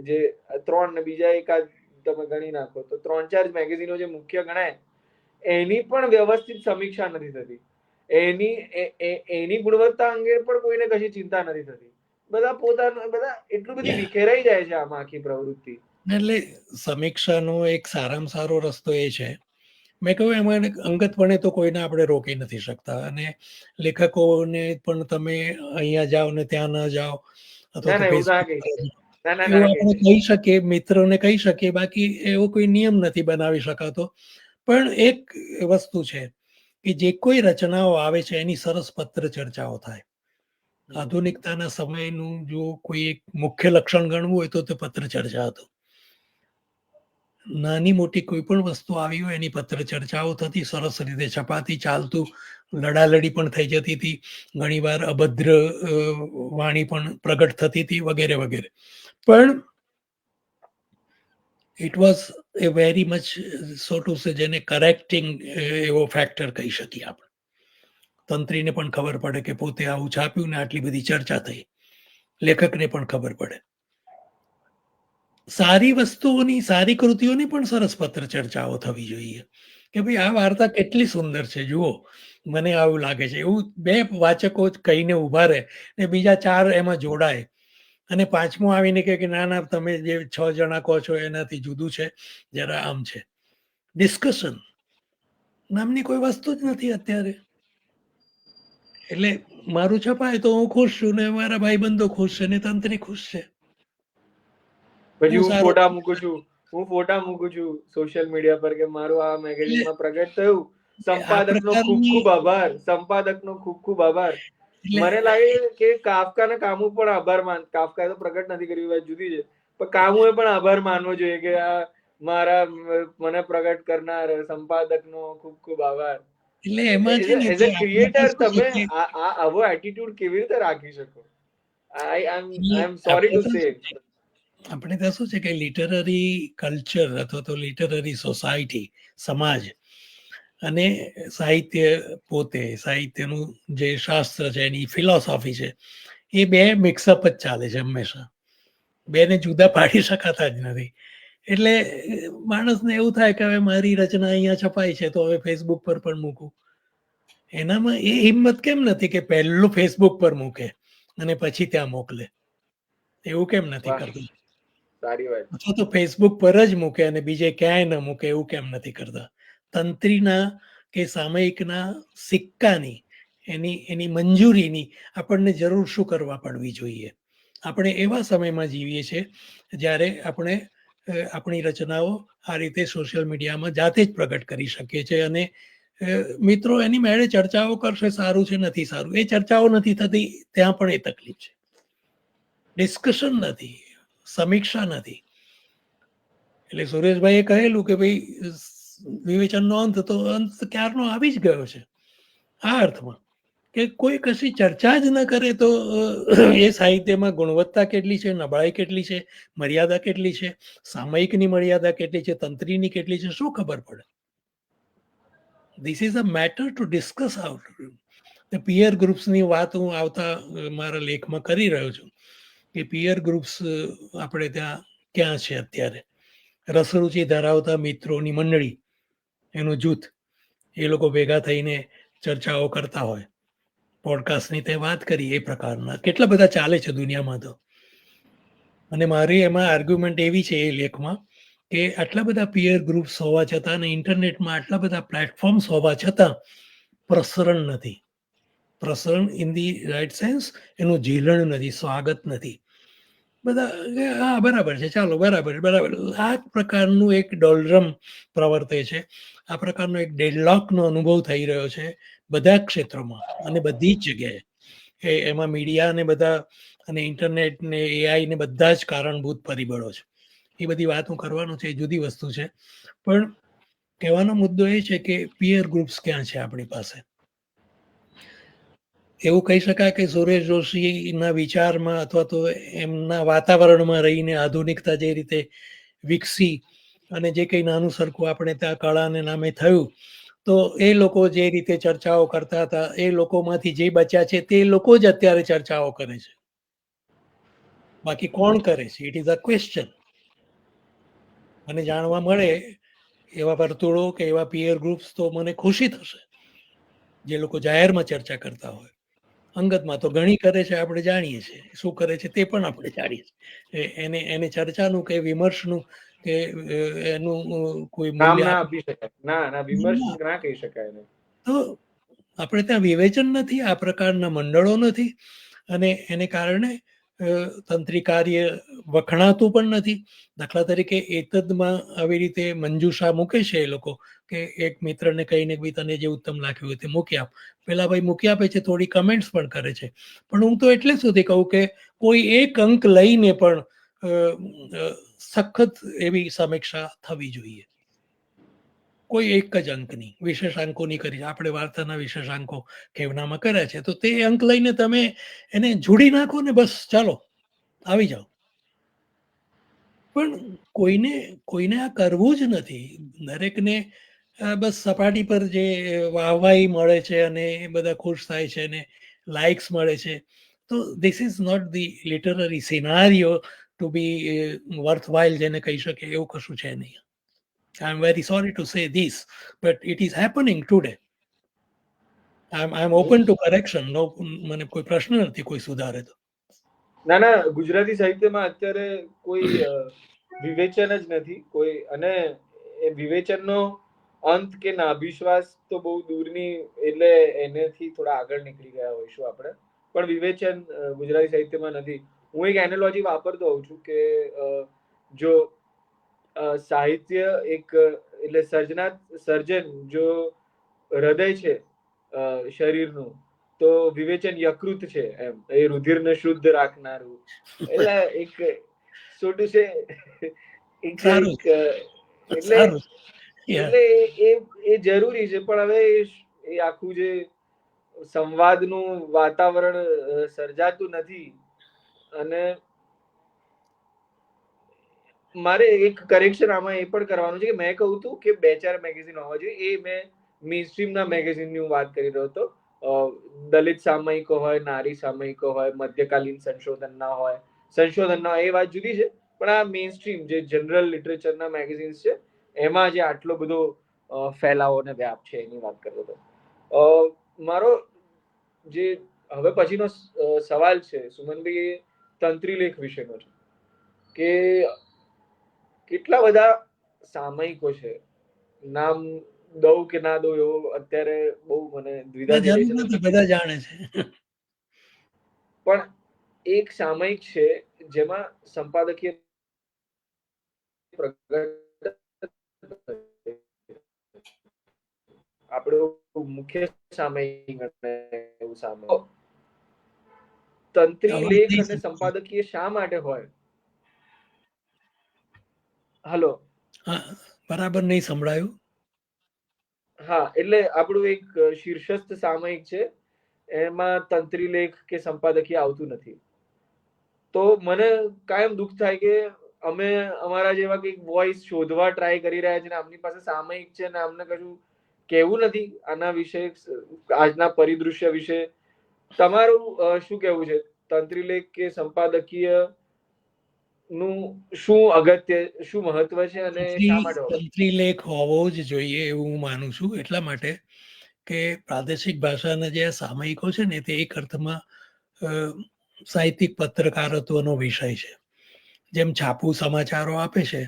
જે 3 ને બીજા એકાદ તમે ગણી નાખો તો 3-4 મેગેઝિનો જે મુખ્ય ગણાય, એની પણ વ્યવસ્થિત સમીક્ષા નથી થતી. એની ગુણવત્તા અંગે પણ કોઈને કશી ચિંતા નથી થતી. બધા એટલું બધી વિખેરાઈ જાય છે આમાં આખી પ્રવૃત્તિ. એટલે સમીક્ષાનો એક સારામાં સારો રસ્તો એ છે, મેં કહ્યું એમાં અંગતપણે તો કોઈને આપણે રોકી નથી શકતા, અને લેખકોને પણ તમે અહીંયા જાઓ ને ત્યાં ન જાઓ અથવા તો એવું ના ફેસબુક કહી એવું શકાય. આપણે કહી શકીએ, મિત્રોને કહી શકીએ, બાકી એવો કોઈ નિયમ નથી બનાવી શકાતો. પણ એક વસ્તુ છે કે જે કોઈ રચનાઓ આવે છે એની સરસ પત્ર ચર્ચાઓ થાય. આધુનિકતાના સમયનું જો કોઈ એક મુખ્ય લક્ષણ ગણવું હોય તો તે પત્ર ચર્ચા હતું. નાની મોટી કોઈ પણ વસ્તુ આવી હોય એની પત્ર ચર્ચાઓ થતી, સરસ રીતે છપાતી, ચાલતું, લડાલડી પણ થઈ જતી હતી, ઘણીવાર અભદ્ર વાણી પણ પ્રગટ થતી હતી, વગેરે વગેરે. પણ it was A very much so to say, જેને કરેક્ટિંગ એવો ફેક્ટર કહી શકીએ આપણે. તંત્રીને પણ ખબર પડે કે પોતે આવું છાપ્યું ને આટલી બધી ચર્ચા થઈ, લેખકને પણ ખબર પડે. સારી વસ્તુઓની, સારી કૃતિઓની પણ સરસ પત્ર ચર્ચાઓ થવી જોઈએ કે ભાઈ આ વાર્તા કેટલી સુંદર છે, જુઓ, મને આવું લાગે છે. એવું 2 વાચકો કહીને ઉભા રહે ને બીજા 4 એમાં જોડાય, અને 5મો આવીને કહે કે ના ના, તમે જે 6 જણા કહો છો એનાથી જુદું છે, જરા આમ છે. ડિસ્કશન, નામની કોઈ વસ્તુ જ નથી અત્યારે. એટલે મારું છપાય તો હું ખુશ છું ને મારા ભાઈબંધો ખુશ છે ને તંત્રી ખુશ છે. પછી હું હું સારો ફોટા મૂકું છું સોશિયલ મીડિયા પર કે મારું આ મેગેઝિનમાં પ્રગટ થયું. આ સંપાદકનો ખૂબ પ્રકારની ખૂબ આભાર. સંપાદકનો ખૂબ ખૂબ આભાર. એટલે મને લાગે કે કાફકાને કામુ પણ આભાર કાફકાએ તો પ્રગટ નથી કર્યું, વાત જુદી છે, પણ કામુએ પણ આભાર માનવો જોઈએ કે આ મારા મને પ્રગટ કરનાર સંપાદકનો ખૂબ ખૂબ આભાર. એટલે એમાં છે ને એઝ તે અ આપણે ક્રિએટર શું છે તમે કે આવો એટીટ્યુડ કેવી રીતે રાખી શકો? આઈ એટલે એમ સોરી ટુ સે. આપણે ત્યાં શું છે કે લિટરરી કલ્ચર અથવા તો લિટરરી સોસાયટી, સમાજ અને સાહિત્ય પોતે, સાહિત્યનું જે શાસ્ત્ર છે એની ફિલોસોફી છે, એ બે મિક્સઅપ જ ચાલે છે હંમેશા. બેને જુદા પાડી શકાતા જ નથી. એટલે માણસને એવું થાય કે હવે મારી રચના અહીંયા છપાય છે તો હવે ફેસબુક પર પણ મૂકું. એનામાં એ હિંમત કેમ નથી કે પહેલું ફેસબુક પર મૂકે અને પછી ત્યાં મોકલે? એવું કેમ નથી કરતા? સારી વાત. અથવા તો ફેસબુક પર જ મૂકે અને બીજે ક્યાંય ન મૂકે, એવું કેમ નથી કરતા? તંત્રીના કે સામયિકના સિક્કાની, એની મંજૂરીની આપણને જરૂર શું કરવા પડવી જોઈએ? આપણે એવા સમયમાં જીવીએ છીએ જ્યારે આપણે આપણી રચનાઓ આ રીતે સોશિયલ મીડિયામાં જાતે જ પ્રગટ કરી શકીએ છીએ અને મિત્રો એની મેળે ચર્ચાઓ કરશે, સારું છે નથી સારું, એ ચર્ચાઓ નથી થતી, ત્યાં પણ એ તકલીફ છે. ડિસ્કશન નથી, સમીક્ષા નથી. એટલે સુરેશભાઈએ કહેલું કે ભાઈ વિવેચનનો અંત તો અંત ક્યારનો આવી જ ગયો છે, આ અર્થમાં કે કોઈ કશી ચર્ચા જ ન કરે તો એ સાહિત્યમાં ગુણવત્તા કેટલી છે, નબળાઈ કેટલી છે, મર્યાદા કેટલી છે, સામયિકની મર્યાદા કેટલી છે, તંત્રીની કેટલી છે, શું ખબર પડે? This is a matter to discuss out. પિયર ગ્રુપ્સની વાત હું આવતા મારા લેખમાં કરી રહ્યો છું કે પિયર ગ્રુપ્સ આપણે ત્યાં ક્યાં છે અત્યારે? રસરૂચિ ધરાવતા મિત્રોની મંડળી, એનું જૂથ, એ લોકો ભેગા થઈને ચર્ચાઓ કરતા હોય. પોડકાસ્ટની તે વાત કરી, એ પ્રકારના કેટલા બધા ચાલે છે દુનિયામાં તો. અને મારી એમાં આર્ગ્યુમેન્ટ એવી છે એ લેખમાં કે આટલા બધા પિયર ગ્રુપ્સ હોવા છતાં અને ઇન્ટરનેટમાં આટલા બધા પ્લેટફોર્મ્સ હોવા છતાં પ્રસરણ નથી. પ્રસરણ ઇન ધી રાઇટ સેન્સ, એનું જીલણ નથી, સ્વાગત નથી. બધા હા બરાબર છે, ચાલો બરાબર બરાબર, આ પ્રકારનું એક ડોલરમ પ્રવર્તે છે. આ પ્રકારનો એક ડેડલોકનો અનુભવ થઈ રહ્યો છે બધા ક્ષેત્રોમાં અને બધી જ જગ્યાએ. એમાં મીડિયા ને બધા અને ઇન્ટરનેટ ને એઆઈ ને બધા જ કારણભૂત પરિબળો છે. એ બધી વાત હું કરવાનું છે, એ જુદી વસ્તુ છે. પણ કહેવાનો મુદ્દો એ છે કે પિયર ગ્રુપ્સ ક્યાં છે આપણી પાસે? એવું કહી શકાય કે સુરેશ જોશીના વિચારમાં અથવા તો એમના વાતાવરણમાં રહીને આધુનિકતા જે રીતે વિકસી અને જે કંઈ નાનું સરખું આપણે ત્યાં કળાને નામે થયું, તો એ લોકો જે રીતે ચર્ચાઓ કરતા હતા, એ લોકોમાંથી જે બચ્યા છે તે લોકો જ અત્યારે ચર્ચાઓ કરે છે. બાકી કોણ કરે છે? It is a question. મને જાણવા મળે એવા વર્તુળો કે એવા પિયર ગ્રુપ્સ તો મને ખુશી થશે, જે લોકો જાહેરમાં ચર્ચા કરતા હોય. અંગતમાં તો ઘણી કરે છે, આપણે જાણીએ છીએ શું કરે છે તે પણ આપણે જાણીએ છીએ. એને ચર્ચાનું કે વિમર્શનું કે એનું કોઈ નામ મૂલ્ય ના આપી શકાય. ના વિમર્શ ના કહી શકાય. તો આપણે ત્યાં વિવેચન નથી, આ પ્રકારના મંડળો નથી અને એને કારણે તંત્રી કાર્ય વખણાતું પણ નથી. દાખલા તરીકે એતદમાં આવી રીતે મંજુષા મૂકે છે એ લોકો કે એક મિત્રને કહીને ભાઈ તને જે ઉત્તમ લાગ્યું હોય તે મૂકી આપ. પેલા ભાઈ મૂકી આપે છે, થોડી કમેન્ટ્સ પણ કરે છે, પણ હું તો એટલે સુધી કહું કે કોઈ એક અંક લઈને પણ સખત એવી સમીક્ષા થવી જોઈએ. કોઈ એક જ અંકની, વિશેષાંકોની કરી. આપણે વાર્તાના વિશેષાંકો કેવનામાં કર્યા છે, તો તે અંક લઈને તમે એને જોડી નાખો ને બસ, ચાલો આવી જાઓ. પણ કોઈને આ કરવું જ નથી. દરેકને બસ સપાટી પર જે વાહવાઈ મળે છે અને બધા ખુશ થાય છે અને લાઇક્સ મળે છે. તો this is not the literary scenario to be worthwhile, જેને કહી શકે એવું કશું છે નહીં. I am very sorry to say this, but it is happening today. I am open to correction. No, મને કોઈ પ્રશ્ન નથી કોઈ સુધારે તો. ના ગુજરાતી સાહિત્યમાં અત્યારે કોઈ વિવેચન જ નથી કોઈ, અને એ વિવેચનનો અંત કે નાભિશ્વાસ તો બહુ દૂરની, એટલે એનેથી થોડા આગળ નીકળી ગયા હોઈશું આપણે. પણ વિવેચન ગુજરાતી સાહિત્યમાં નથી. હું એક એનોલોજી વાપરતો હોઉં છું કે જો સાહિત્ય એક એટલે સર્જન જો હૃદય છે શરીરનું, તો વિવેચન યકૃત છે, એમ એ રુધિરને શુદ્ધ રાખનારું. એટલે એક છોટું છે એક સારું એટલે સારું એટલે એ જરૂરી છે. પણ હવે એ આખું જે સંવાદનું વાતાવરણ સર્જાતું નથી. અને મારે એક કરેક્શન આમાં એ પણ કરવાનું છે કે મેં કહું હતું કે 2-4 મેગેઝિન હોવા જોઈએ, એ મેં મેઇનસ્ટ્રીમના મેગેઝિનની હું વાત કરી રહ્યો હતો. દલિત સામયિકો હોય, નારી સામયિકો હોય, મધ્યકાલીન સંશોધનના હોય, સંશોધનના એ વાત જુદી છે. પણ આ મેઇનસ્ટ્રીમ જે જનરલ લિટરેચરના મેગેઝિન્સ છે, એમાં જે આટલો બધો ફેલાવો અને વ્યાપ છે એની વાત કરતો હતો. મારો જે હવે પછીનો સવાલ છે સુમનભાઈ, એ તંત્રીલેખ વિશેનો છે કે કેટલા બધા સામયિકો છે, નામ દઉં કે ના દઉં એવો અત્યારે બહુ મને દ્વિધા થઈ રહી જરૂર છે. નથી, બધા જાણે છે. પણ એક સામયિક છે જેમાં સંપાદકીય આપણું મુખ્ય સામયિક એવું સામયિક તંત્રી અવાજ લેખ નહીં અને સંભળાય. સંપાદકીય શા માટે હોય? હલો. હા, બરાબર નહીં સંભળાયું. હા, એટલે આપણું એક શીર્ષસ્થ સામયિક છે, એમાં તંત્રી લેખ કે સંપાદકીય આવતું નથી. તો મને કાયમ દુઃખ થાય કે અમે અમારા જેવા કંઈક વોઇસ શોધવા ટ્રાય કરી રહ્યા છે ને આમની પાસે સામયિક છે ને અમને કશું કહેવું નથી આના વિશે, આજના પરિદૃશ્ય વિશે. તમારું શું કહેવું છે? તંત્રીલેખ કે સંપાદકીય નું શું અગત્ય, શું મહત્વ છે અને શા માટે હોવું? તંત્રી લેખ હોવો જ જોઈએ એવું હું માનું છું. એટલા માટે કે પ્રાદેશિક ભાષાના જે સામયિકો છે ને તે એક અર્થમાં સાહિત્યિક પત્રકારત્વનો વિષય છે. જેમ છાપુ સમાચારો આપે છે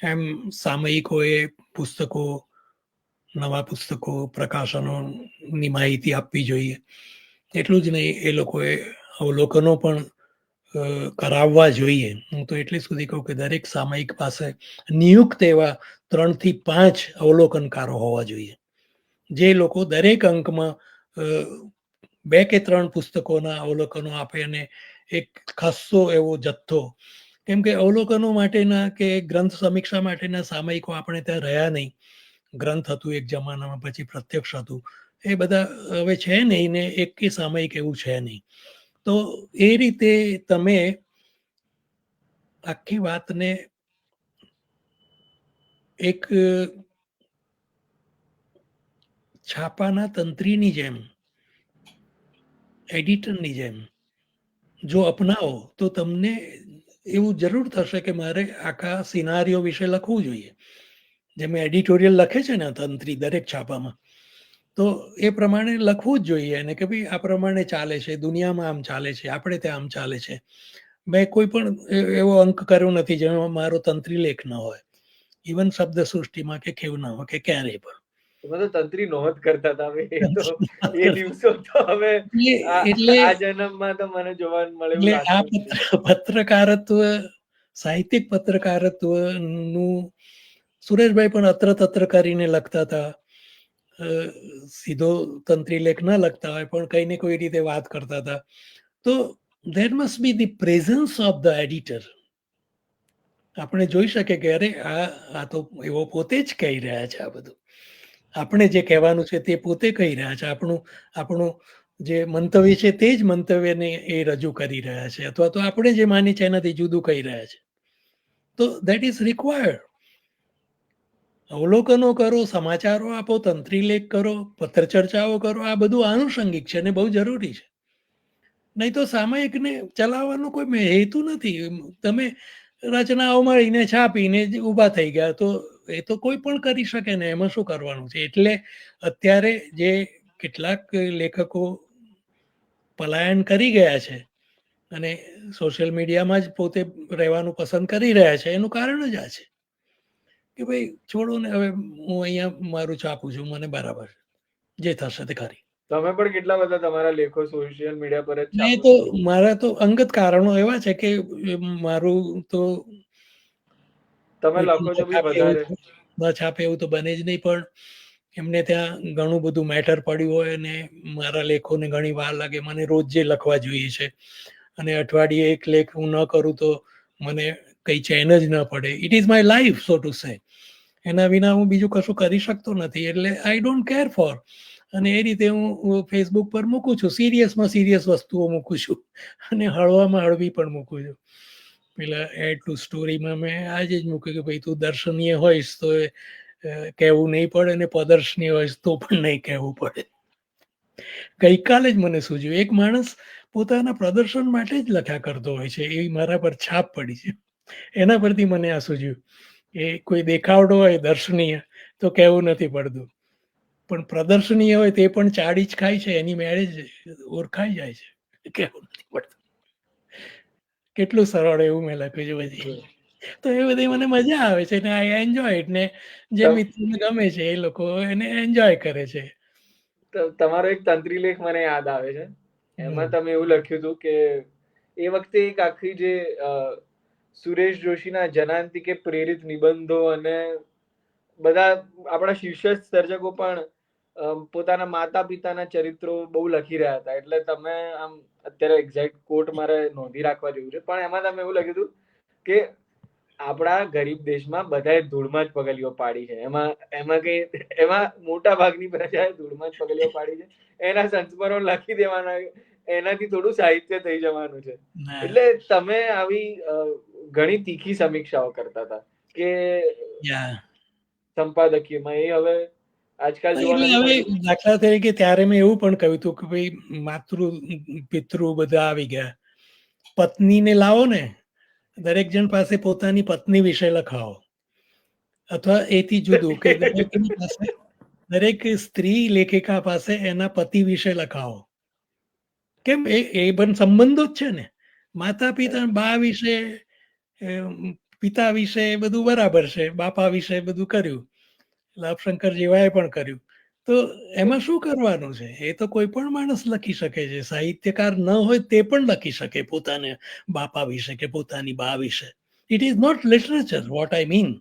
એમ સામયિકો એ પુસ્તકો, નવા પુસ્તકો, પ્રકાશનોની માહિતી આપવી જોઈએ. એટલું જ નહીં, એ લોકોએ અવલોકનો પણ કરાવવા જોઈએ. હું તો એટલી સુધી કહું કે દરેક સામયિક પાસે નિયુક્ત એવા 3 થી 5 અવલોકનકારો હોવા જોઈએ, જે લોકો દરેક અંકમાં 2 કે 3 પુસ્તકોના અવલોકનો આપે અને એક ખાસ્સો એવો જથ્થો. કેમ કે અવલોકનો માટેના કે ગ્રંથ સમીક્ષા માટેના સામયિકો આપણે ત્યાં રહ્યા નહીં. ગ્રંથ હતું એક જમાનામાં, પછી પ્રત્યક્ષ હતું, એ બધા હવે છે નહીં ને એક સામયિક એવું છે નહીં. તો એ રીતે તમે આખી વાતને એક છાપાના તંત્રીની જેમ, એડિટરની જેમ જો અપનાવો તો તમને એવું જરૂર થશે કે મારે આખા સિનારીઓ વિશે લખવું જોઈએ. જેમ એડિટોરિયલ લખે છે ને તંત્રી દરેક છાપામાં, તો એ પ્રમાણે લખવું જ જોઈએ અને કે ભાઈ આ પ્રમાણે ચાલે છે, દુનિયામાં આમ ચાલે છે, આપણે ત્યાં આમ ચાલે છે. મેં કોઈ પણ એવો અંક કર્યો નથી જેમાં મારો તંત્રી લેખ ન હોય, ઇવન શબ્દ સૃષ્ટિમાં કે કેવું ના હોય કે ક્યારેય પણ. તમે તો તંત્રી નોંધ કરતા હતા. એ દિવસો તો હવે એટલે આ જન્મમાં તો મને જોવા મળે એવું એટલે આ લાગતું જ નથી. પત્રકારત્વ, સાહિત્યિક પત્રકારત્વનું સુરેશભાઈ પણ અત્ર તત્ર કરીને લખતા હતા. સીધો તંત્રી લેખ ન લખતા હોય પણ કઈ ને કોઈ રીતે વાત કરતા હતા. તો there must be the presence of the editor. આપણે જોઈ શકીએ કે અરે આ તો એવો પોતે જ કહી રહ્યા છે. આ બધું આપણે જે કહેવાનું છે તે પોતે કહી રહ્યા છે. આપણું જે મંતવ્ય છે તે જ મંતવ્યને એ રજૂ કરી રહ્યા છે, અથવા તો આપણે જે માની છે એનાથી જુદું કહી રહ્યા છે. તો દેટ ઇઝ રિક્વાયર્ડ. અવલોકનો કરો, સમાચારો આપો, તંત્રી લેખ કરો, પત્ર ચર્ચાઓ કરો, આ બધું આનુષંગિક છે અને બહુ જરૂરી છે. નહીં તો સામયિકને ચલાવવાનો કોઈ હેતુ નથી. તમે રચનાઓ મળીને છાપીને ઊભા થઈ ગયા તો એ તો કોઈ પણ કરી શકે ને, એમાં શું કરવાનું છે. એટલે અત્યારે જે કેટલાક લેખકો પલાયન કરી ગયા છે અને સોશિયલ મીડિયામાં જ પોતે રહેવાનું પસંદ કરી રહ્યા છે, એનું કારણ જ આ છે કે ભાઈ છોડો ને, હવે હું અહીંયા મારું છાપું છું, મને બરાબર જે થશે તે ખરી. તમે પણ કેટલા બધા તમારા લેખો સોશિયલ મીડિયા પર જ મેં છાપો તો છો. મારા તો અંગત કારણો એવા છે કે મારું તો તમે કોઈનું લખો ન છો બી છાપે એવું વધારે. ન છાપે એવું તો બને જ નહીં, પણ એમને ત્યાં ઘણું બધું મેટર પડ્યું હોય અને મારા લેખોને ઘણી વાર લાગે. મને રોજ જે લખવા જોઈએ છે અને અઠવાડિયે એક લેખ હું ન કરું તો મને કઈ ચેન જ ન પડે. It is my life so to say. એના વિના હું બીજું કશું કરી શકતો નથી, એટલે આઈ ડોન્ટ કેર ફોર. અને એ રીતે હું ફેસબુક પર મૂકું છું, સિરિયસમાં સિરિયસ વસ્તુઓ મૂકું છું અને હળવામાં હળવી પણ મૂકું છું. પેલા એડ ટુ સ્ટોરીમાં મેં આજે જ મૂક્યું કે ભાઈ તું દર્શનીય હોઈશ તો કહેવું નહીં પડે ને પ્રદર્શનીય હોઈશ તો પણ નહીં કહેવું પડે. ગઈકાલે જ મને સૂઝ્યું, એક માણસ પોતાના પ્રદર્શન માટે જ લખ્યા કરતો હોય છે, એવી મારા પર છાપ પડી છે. એના પરથી મને આ સૂઝ્યું એ કોઈ દેખાવડો હોય દર્શનીય તો કહેવું નથી પડતું, પણ પ્રદર્શનીય હોય તે પણ ચાડી જ ખાય છે, એની મેળે જ ઓળખાઈ જાય છે, કહેવું નથી પડતું. કેટલું સરળ એવું મેં લખ્યું છે બધી. તો એ બધી મને મજા આવે છે ને આઈ એન્જોય ઇટ. ને જે મિત્રોને ગમે છે એ લોકો એને એન્જોય કરે છે. તમારો એક તંત્રી લેખ મને યાદ આવે છે. એમાં તમે એવું લખ્યું હતું કે એ વખતે એક આખી જે સુરેશ જોશીના જનાંતિકે પ્રેરિત નિબંધો અને બધા આપણા શીર્ષ સર્જકો પણ પોતાના માતા પિતાના ચરિત્રો બહુ લખી રહ્યા હતા. એટલે તમે આમ અત્યારે એક્ઝેક્ટ કોટ મારે નોંધી રાખવા જેવું છે, પણ એમાં તમે એવું લખ્યું હતું કે આપણા ગરીબ દેશમાં બધાએ ધૂળમાં જ પગલીઓ પાડી છે. એમાં મોટા ભાગની પ્રજાએ ધૂળમાં જ પગલીઓ પાડી છે. એના સંસ્મરણો લખી દેવાના, એનાથી થોડું સાહિત્ય થઈ જવાનું છે. એટલે તમે આવી ઘણી તીખી સમીક્ષાઓ કરતા હતા કે સંપાદકીયમાં. એ હવે આજકાલ જોવા એટલે નથી હવે મળતું. દાખલા તરીકે ત્યારે મેં એવું પણ કહ્યું હતું કે ભાઈ માતૃ પિતૃ બધા આવી ગયા, પત્નીને લાવો ને, દરેક જણ પાસે પોતાની પત્ની વિશે લખાવો. અથવા એથી જુદું કે દરેકની પાસે, દરેક સ્ત્રી લેખિકા પાસે એના પતિ વિશે લખાવો. કેમ એ પણ સંબંધો જ છે ને. માતા પિતા બા વિશે, પિતા વિશે બધું બરાબર છે, બાપા વિશે બધું કર્યું, લાભશંકર જેવાએ પણ કર્યું. તો એમાં શું કરવાનું છે? એ તો કોઈ પણ માણસ લખી શકે છે. સાહિત્યકાર ન હોય તે પણ લખી શકે પોતાને બાપા વિશે કે પોતાની બા વિશે. It is not literature what I mean.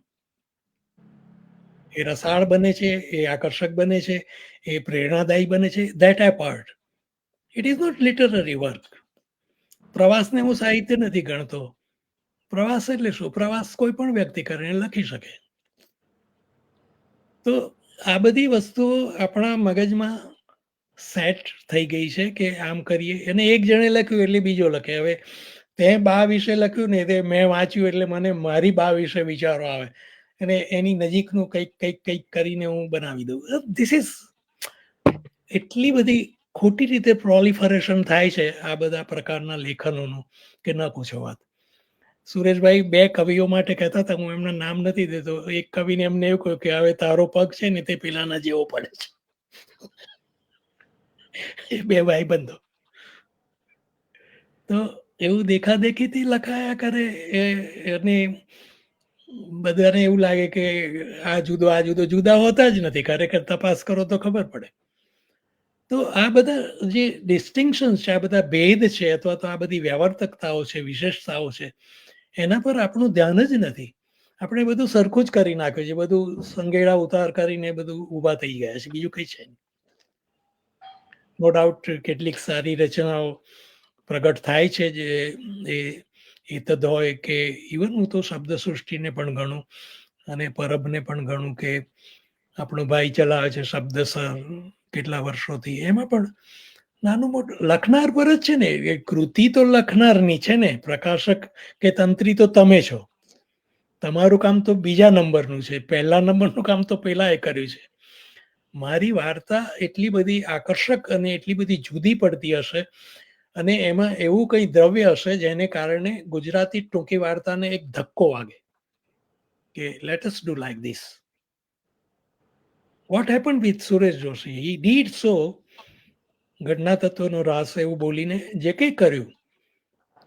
એ રસાળ બને છે, એ આકર્ષક બને છે, એ પ્રેરણાદાયી બને છે, that I part. It is not literary work. પ્રવાસને હું સાહિત્ય નથી ગણતો. પ્રવાસ એટલે શું? પ્રવાસ કોઈ પણ વ્યક્તિ કરીને લખી શકે. તો આ બધી વસ્તુઓ આપણા મગજમાં સેટ થઈ ગઈ છે કે આમ કરીએ. અને એક જણે લખ્યું એટલે બીજો લખે. હવે તે બા વિશે લખ્યું ને તે મેં વાંચ્યું એટલે મને મારી બા વિશે વિચારો આવે અને એની નજીકનું કંઈક કંઈક કંઈક કરીને હું બનાવી દઉં. ધીસ ઇઝ એટલી બધી ખોટી રીતે પ્રોલિફરેશન થાય છે આ બધા પ્રકારના લેખનોનું કે ન પૂછો વાત. સુરેશભાઈ બે કવિઓ માટે કહેતા હતા, હું એમના નામ નથી દેતો. એક કવિને એમને એવું કહ્યું કે હવે તારો પગ છે ને તે પેલાના જેવો પડે છે. એ બે ભાઈબંધો. તો એવું દેખાદેખીથી લખાયા કરે અને બધાને એવું લાગે કે આ જુદો આ જુદો, જુદા હોતા જ નથી. ખરેખર તપાસ કરો તો ખબર પડે. તો આ બધા જે ડિસ્ટિંક્શન્સ છે, આ બધા ભેદ છે, અથવા તો આ બધી વ્યવર્તકતાઓ છે, વિશેષતાઓ છે, એના પર આપણું ધ્યાન જ નથી. આપણે બધું સરખું જ કરી નાખ્યું છે. બધું સંગેડા ઉતાર કરીને બધું ઊભા થઈ ગયા છે. બીજું કઈ છે નહીં. નો ડાઉટ કેટલીક સારી રચનાઓ પ્રગટ થાય છે જે એ તદ હોય કે ઇવન હું તો શબ્દ સૃષ્ટિને પણ ગણું અને પરબને પણ ગણું કે આપણો ભાઈ ચલાવે છે શબ્દસર કેટલા વર્ષોથી. એમાં પણ નાનું મોટું લખનાર પર જ છે ને. એ કૃતિ તો લખનારની છે ને. પ્રકાશક કે તંત્રી તો તમે છો. તમારું કામ તો બીજા નંબરનું છે. પહેલા નંબરનું કામ તો પેલા એ કર્યું છે. મારી વાર્તા એટલી બધી આકર્ષક અને એટલી બધી જુદી પડતી હશે અને એમાં એવું કંઈ દ્રવ્ય હશે જેને કારણે ગુજરાતી ટૂંકી વાર્તાને એક ધક્કો વાગે કે let us do like this. What happen with Suresh Joshi? He did so. ઘટના તત્વનો રાસ એવું બોલીને જે કંઈ કર્યું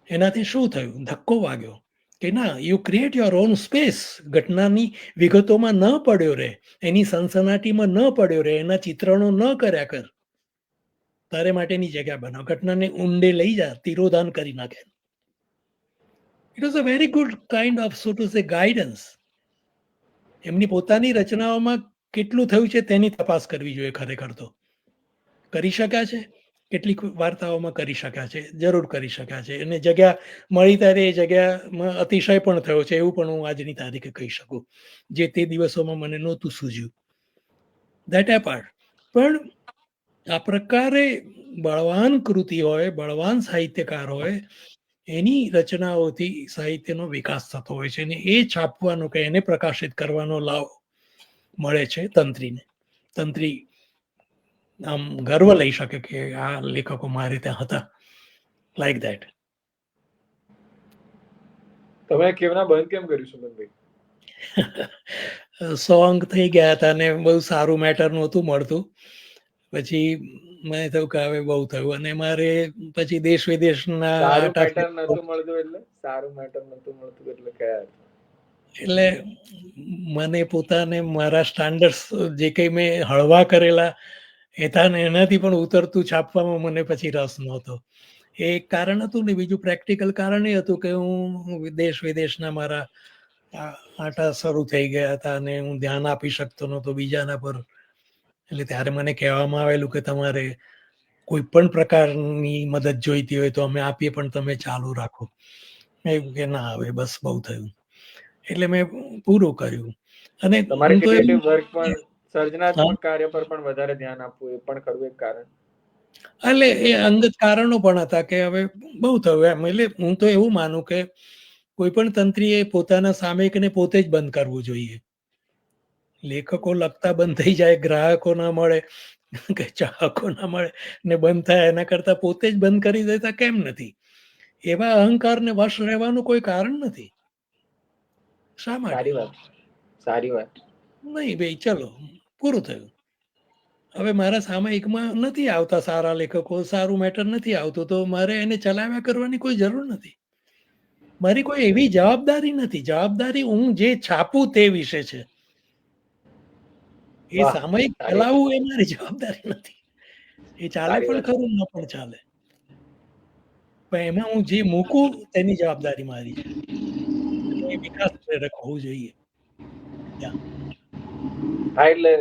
એનાથી શું થયું? ધક્કો વાગ્યો. કે ના, you create your own space. ઘટનાની વિગતોમાં ન પડ્યો રહે, એની સનસનાટીમાં ન પડ્યો રહે, એના ચિત્રણો ન કર્યા કર. તારે માટેની જગ્યા બનાવ, ઘટનાને ઊંડે લઈ જા, તિરોધાન કરી નાખે. It was a very good kind of so to say guidance. એમની પોતાની રચનાઓમાં કેટલું થયું છે તેની તપાસ કરવી જોઈએ. ખરેખર તો કરી શક્યા છે, કેટલીક વાર્તાઓમાં કરી શક્યા છે, જરૂર કરી શક્યા છે, અને જગ્યા મળી ત્યારે એ જગ્યામાં અતિશય પણ થયો છે, એવું પણ હું આજની તારીખે કહી શકું, જે તે દિવસોમાં મને નહોતું સૂઝ્યું. That apart. પણ આ પ્રકારે બળવાન કૃતિ હોય, બળવાન સાહિત્યકાર હોય, એની રચનાઓથી સાહિત્યનો વિકાસ થતો હોય છે, અને એ છાપવાનો કે એને પ્રકાશિત કરવાનો લાભ મળે છે તંત્રીને. તંત્રી આમ ગર્વ લઈ શકે કે આ લેખકો મારી ત્યાં હતા, લાઈક ધેટ. તમે કેવના બંધ કેમ કર્યું સુમનભાઈ? સોંગ થઈ ગયા હતા ને બહુ સારું મેટર નહોતું મળતું. પછી મને થયું કે હવે બહુ થયું, અને મારે પછી દેશ વિદેશના સારું આટા મેટર નતું મળતું એટલે સારું મેટર નતું મળતું એટલે કયા? એટલે મને પોતાને મારા સ્ટાન્ડર્ડ્સ જે કંઈ મેં હળવા કરેલા હતા ને એનાથી પણ ઉતરતું છાપવામાં મને પછી રસ નહોતો. એ એક કારણ હતું ને બીજું પ્રેક્ટિકલ કારણ એ હતું કે હું દેશ વિદેશના મારા આટા શરૂ થઈ ગયા હતા અને હું ધ્યાન આપી શકતો નહોતો બીજાના પર. એટલે ત્યારે મને કહેવામાં આવેલું કે તમારે કોઈ પણ પ્રકારની મદદ જોઈતી હોય તો અમે આપીએ, પણ તમે ચાલુ રાખો. મેં કે ના, હવે બસ બહુ થયું. એટલે મેં પૂરું કર્યું. અને તમારે હું તો ક્રિએટિવ એવું, વર્ક પણ, સર્જનાત્મક કાર્ય પર પણ વધારે ધ્યાન આપવું એ પણ ખરું એક કારણ. એટલે એ અંગત કારણો પણ હતા કે હવે બહુ થયું એમ. એટલે હું તો એવું માનું કે કોઈ પણ તંત્રીએ પોતાના સામયિકને પોતે જ બંધ કરવું જોઈએ. લેખકો લખતા બંધ થઈ જાય, ગ્રાહકો ના મળે કે ચાહકો ના મળે ને બંધ થાય, એના કરતા પોતે જ બંધ કરી દેતા કેમ નથી? એવા અહંકારને વશ રહેવાનું કોઈ કારણ નથી. શા માટે? સારી વાત, સારી વાત. નહીં ભાઈ, ચલો પૂરું થયું. હવે મારા સામયિકમાં નથી આવતા સારા લેખકો, સારું મેટર નથી આવતું, તો મારે એને ચલાવ્યા કરવાની કોઈ જરૂર નથી. મારી કોઈ એવી જવાબદારી નથી. જવાબદારી હું જે છાપું તે વિશે છે. એ વાહ, સામયિક સારી ચલાવવું એ મારી જવાબદારી નથી. એ ચાલે સારી પણ વાત. ખરું, ન પણ ચાલે, પણ એમાં હું જે મૂકું તેની જવાબદારી મારી છે. એ વિકાસ પ્રેરક હોવું જોઈએ. હા, એટલે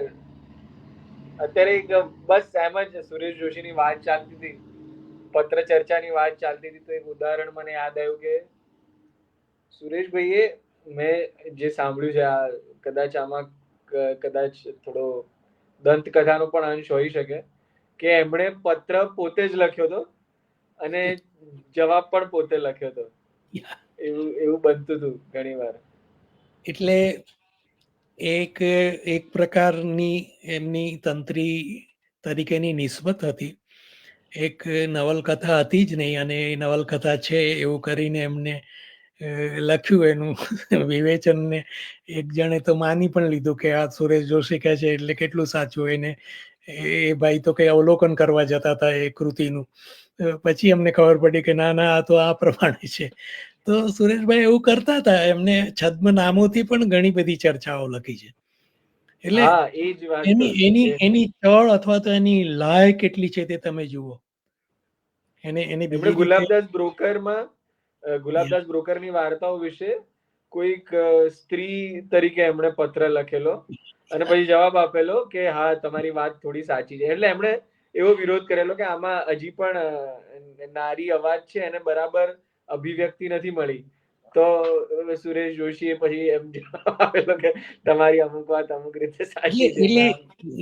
અત્યારે એક બસ એમ જ સુરેશ જોશીની વાત ચાલતી હતી, પત્ર ચર્ચાની વાત ચાલતી હતી, તો એક ઉદાહરણ મને યાદ આવ્યું કે સુરેશભાઈએ, મેં જે સાંભળ્યું છે, આ કદાચ આમાં કદાચ થોડો દંતકથાનો પણ અંશ હોઈ શકે, કે એમણે પત્ર પોતે જ લખ્યો હતો અને જવાબ પણ પોતે લખ્યો હતો. એવું એવું બનતું હતું ઘણી વાર. એટલે એક એક પ્રકારની એમની તંત્રી તરીકેની નિસ્બત હતી. એક નવલકથા હતી જ નહીં, અને એ નવલકથા છે એવું કરીને એમને લખ્યું. એનું વિવેચનને એક જણે તો માની પણ લીધું કે આ સુરેશ જોશી કહે છે એટલે કેટલું સાચું. એને એ ભાઈ તો કઈ અવલોકન કરવા જતા હતા એ કૃતિનું. પછી અમને ખબર પડી કે ના ના, આ તો આ પ્રમાણે છે. તો સુરેશભાઈ એવું કરતા હતા. એમને છદ્મ નામોથી પણ ઘણી બધી ચર્ચાઓ લખી છે. એટલે હા, એ જ વાત એની કરું છું એની કે એની ચળ અથવા તો એની લાય કેટલી છે તે તમે જુઓ. એને એમણે બીજી રીતે ગુલાબદાસ બ્રોકરમાં, ગુલાબદાસ બ્રોકરની વાર્તાઓ વિશે કોઈક સ્ત્રી તરીકે એમણે પત્ર લખેલો અને પછી જવાબ આપેલો કે હા, તમારી વાત થોડી સાચી છે. એટલે એમણે એવો વિરોધ કરેલો કે આમાં હજી પણ નારી અવાજ છે, એને બરાબર અભિવ્યક્તિ નથી મળી. તો સુરેશ જોશીએ પછી એમ જવાબ આપેલો કે તમારી અમુક વાત અમુક રીતે સાચી છે. એટલે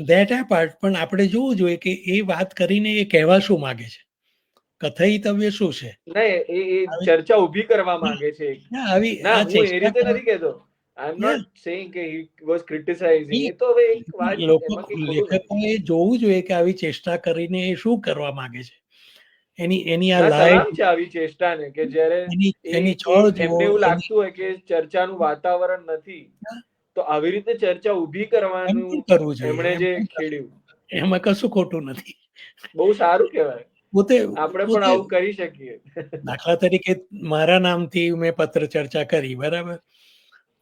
ધેટ એપાર્ટ, પણ આપણે જોવું જોઈએ કે એ વાત કરીને એ કહેવા શું માંગે છે, કથયિતવ્ય શું છે. નહીં, એ ચર્ચા ઊભી કરવા માંગે છે. આવી ના, આ હું એ ચેષ્ટા રીતે નથી કહેતો. આઈ એમ નોટ સેઇંગ કે હી વોઝ ક્રિટિસાઇઝિંગ. એ તો હવે એક વાત, એમાં કઈ ખોટું નથી. લેખકોએ જોવું જોઈએ કે આવી ચેષ્ટા કરીને એ શું કરવા માંગે છે. એની એની આ ના, લાય, સલામ છે આવી ચેષ્ટાને કે જ્યારે એની એ એની એ છળ જુઓ. એમને એવું એની લાગતું હોય કે ચર્ચાનું વાતાવરણ નથી, તો આવી રીતે ચર્ચા ઊભી એમ કરવાનું પણ કરવું જોઈએ, એમણે એમ જે પણ ખેડ્યું, એમાં કશું ખોટું નથી. બહુ સારું કહેવાય. પોતે આપણે પણ પોતે આવું કરી શકીએ. દાખલા તરીકે મારા નામથી મેં પત્ર ચર્ચા કરી, બરાબર,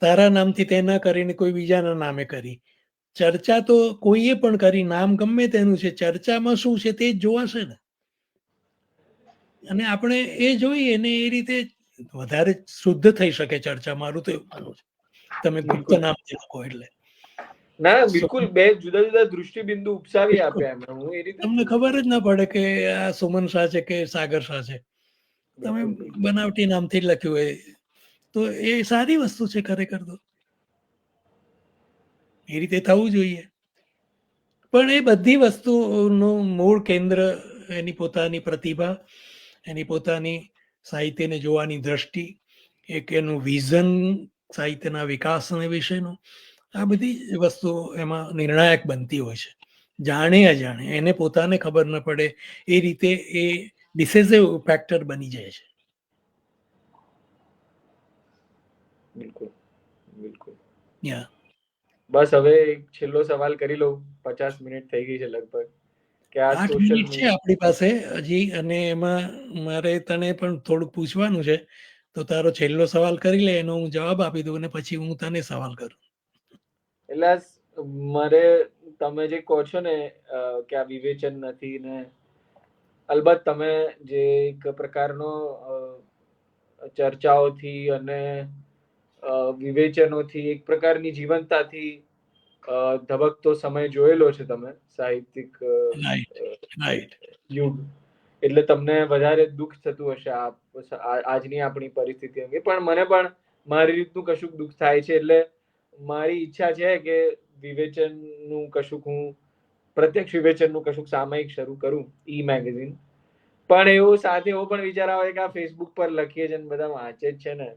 તારા નામથી તે ન કરીને કોઈ બીજાના નામે કરી. ચર્ચા તો કોઈએ પણ કરી, નામ ગમે તેનું છે, ચર્ચામાં શું છે તે જ જોવાશે ને. અને આપણે એ જોઈએ ને એ રીતે વધારે શુદ્ધ થઈ શકે ચર્ચા, મારું તો એવું માનવું છે. તમે ગુપ્ત બિલકુલ. નામથી લખો એટલે ના બિલકુલ, બે જુદા જુદા દૃષ્ટિબિંદુ ઉપસાવી બિલકુલ આપ્યા એમણે. હું એ રીતે જ તમને જોઉં ખબર છું. જ ના પડે કે આ સુમન શાહ છે કે સાગર શાહ છે. તમે બિલકુલ બિલકુલ. બનાવટી નામથી જ લખ્યું હોય તો એ સારી વસ્તુ છે ખરેખર તો. એ રીતે થવું જોઈએ. પણ એ બધી વસ્તુનું મૂળ કેન્દ્ર એની પોતાની પ્રતિભા, એની પોતાની સાહિત્યને જોવાની દ્રષ્ટિ, એક એનું વિઝન સાહિત્યના વિકાસને વિશેનું, આ બધી વસ્તુઓ એમાં નિર્ણાયક બનતી હોય છે. જાણે અજાણે એને પોતાને ખબર ન પડે એ રીતે એ ડિસિઝિવ ફેક્ટર બની જાય છે. બિલકુલ બિલકુલ. યા બસ હવે એક છેલ્લો સવાલ કરી લઉં. 50 મિનિટ થઈ ગઈ છે લગભગ. કે આ 8 સોશિયલ મિનિટ છે આપણી પાસે હજી, અને એમાં મારે તને પણ થોડુંક પૂછવાનું છે. તો તારો છેલ્લો સવાલ કરી લે, એનો હું જવાબ આપી દઉં અને પછી હું તને સવાલ કરું. એટલે મારે તમે જે કહો છો ને કે આ વિવેચન નથી ને, અલબત્ત તમે જે એક પ્રકારનો ચર્ચાઓથી અને વિવેચનોથી, એક પ્રકારની જીવંતતાથી ધબકતો સમય જોયેલો છે તમે, સાહિત્યિક રાઈટ રાઈટ. યુગ. એટલે તમને વધારે દુઃખ થતું હશે આજની આપણી પરિસ્થિતિ અંગે. પણ મને પણ મારી રીતનું કશુંક દુઃખ થાય છે. એટલે મારી ઈચ્છા છે કે વિવેચનનું કશુંક હું પ્રત્યક્ષ વિવેચનનું કશુંક સામયિક શરૂ કરું, ઈ મેગેઝિન. પણ એવું સાથે એવો પણ વિચાર આવે કે આ ફેસબુક પર લખીએ છે ને બધા વાંચે જ છે ને,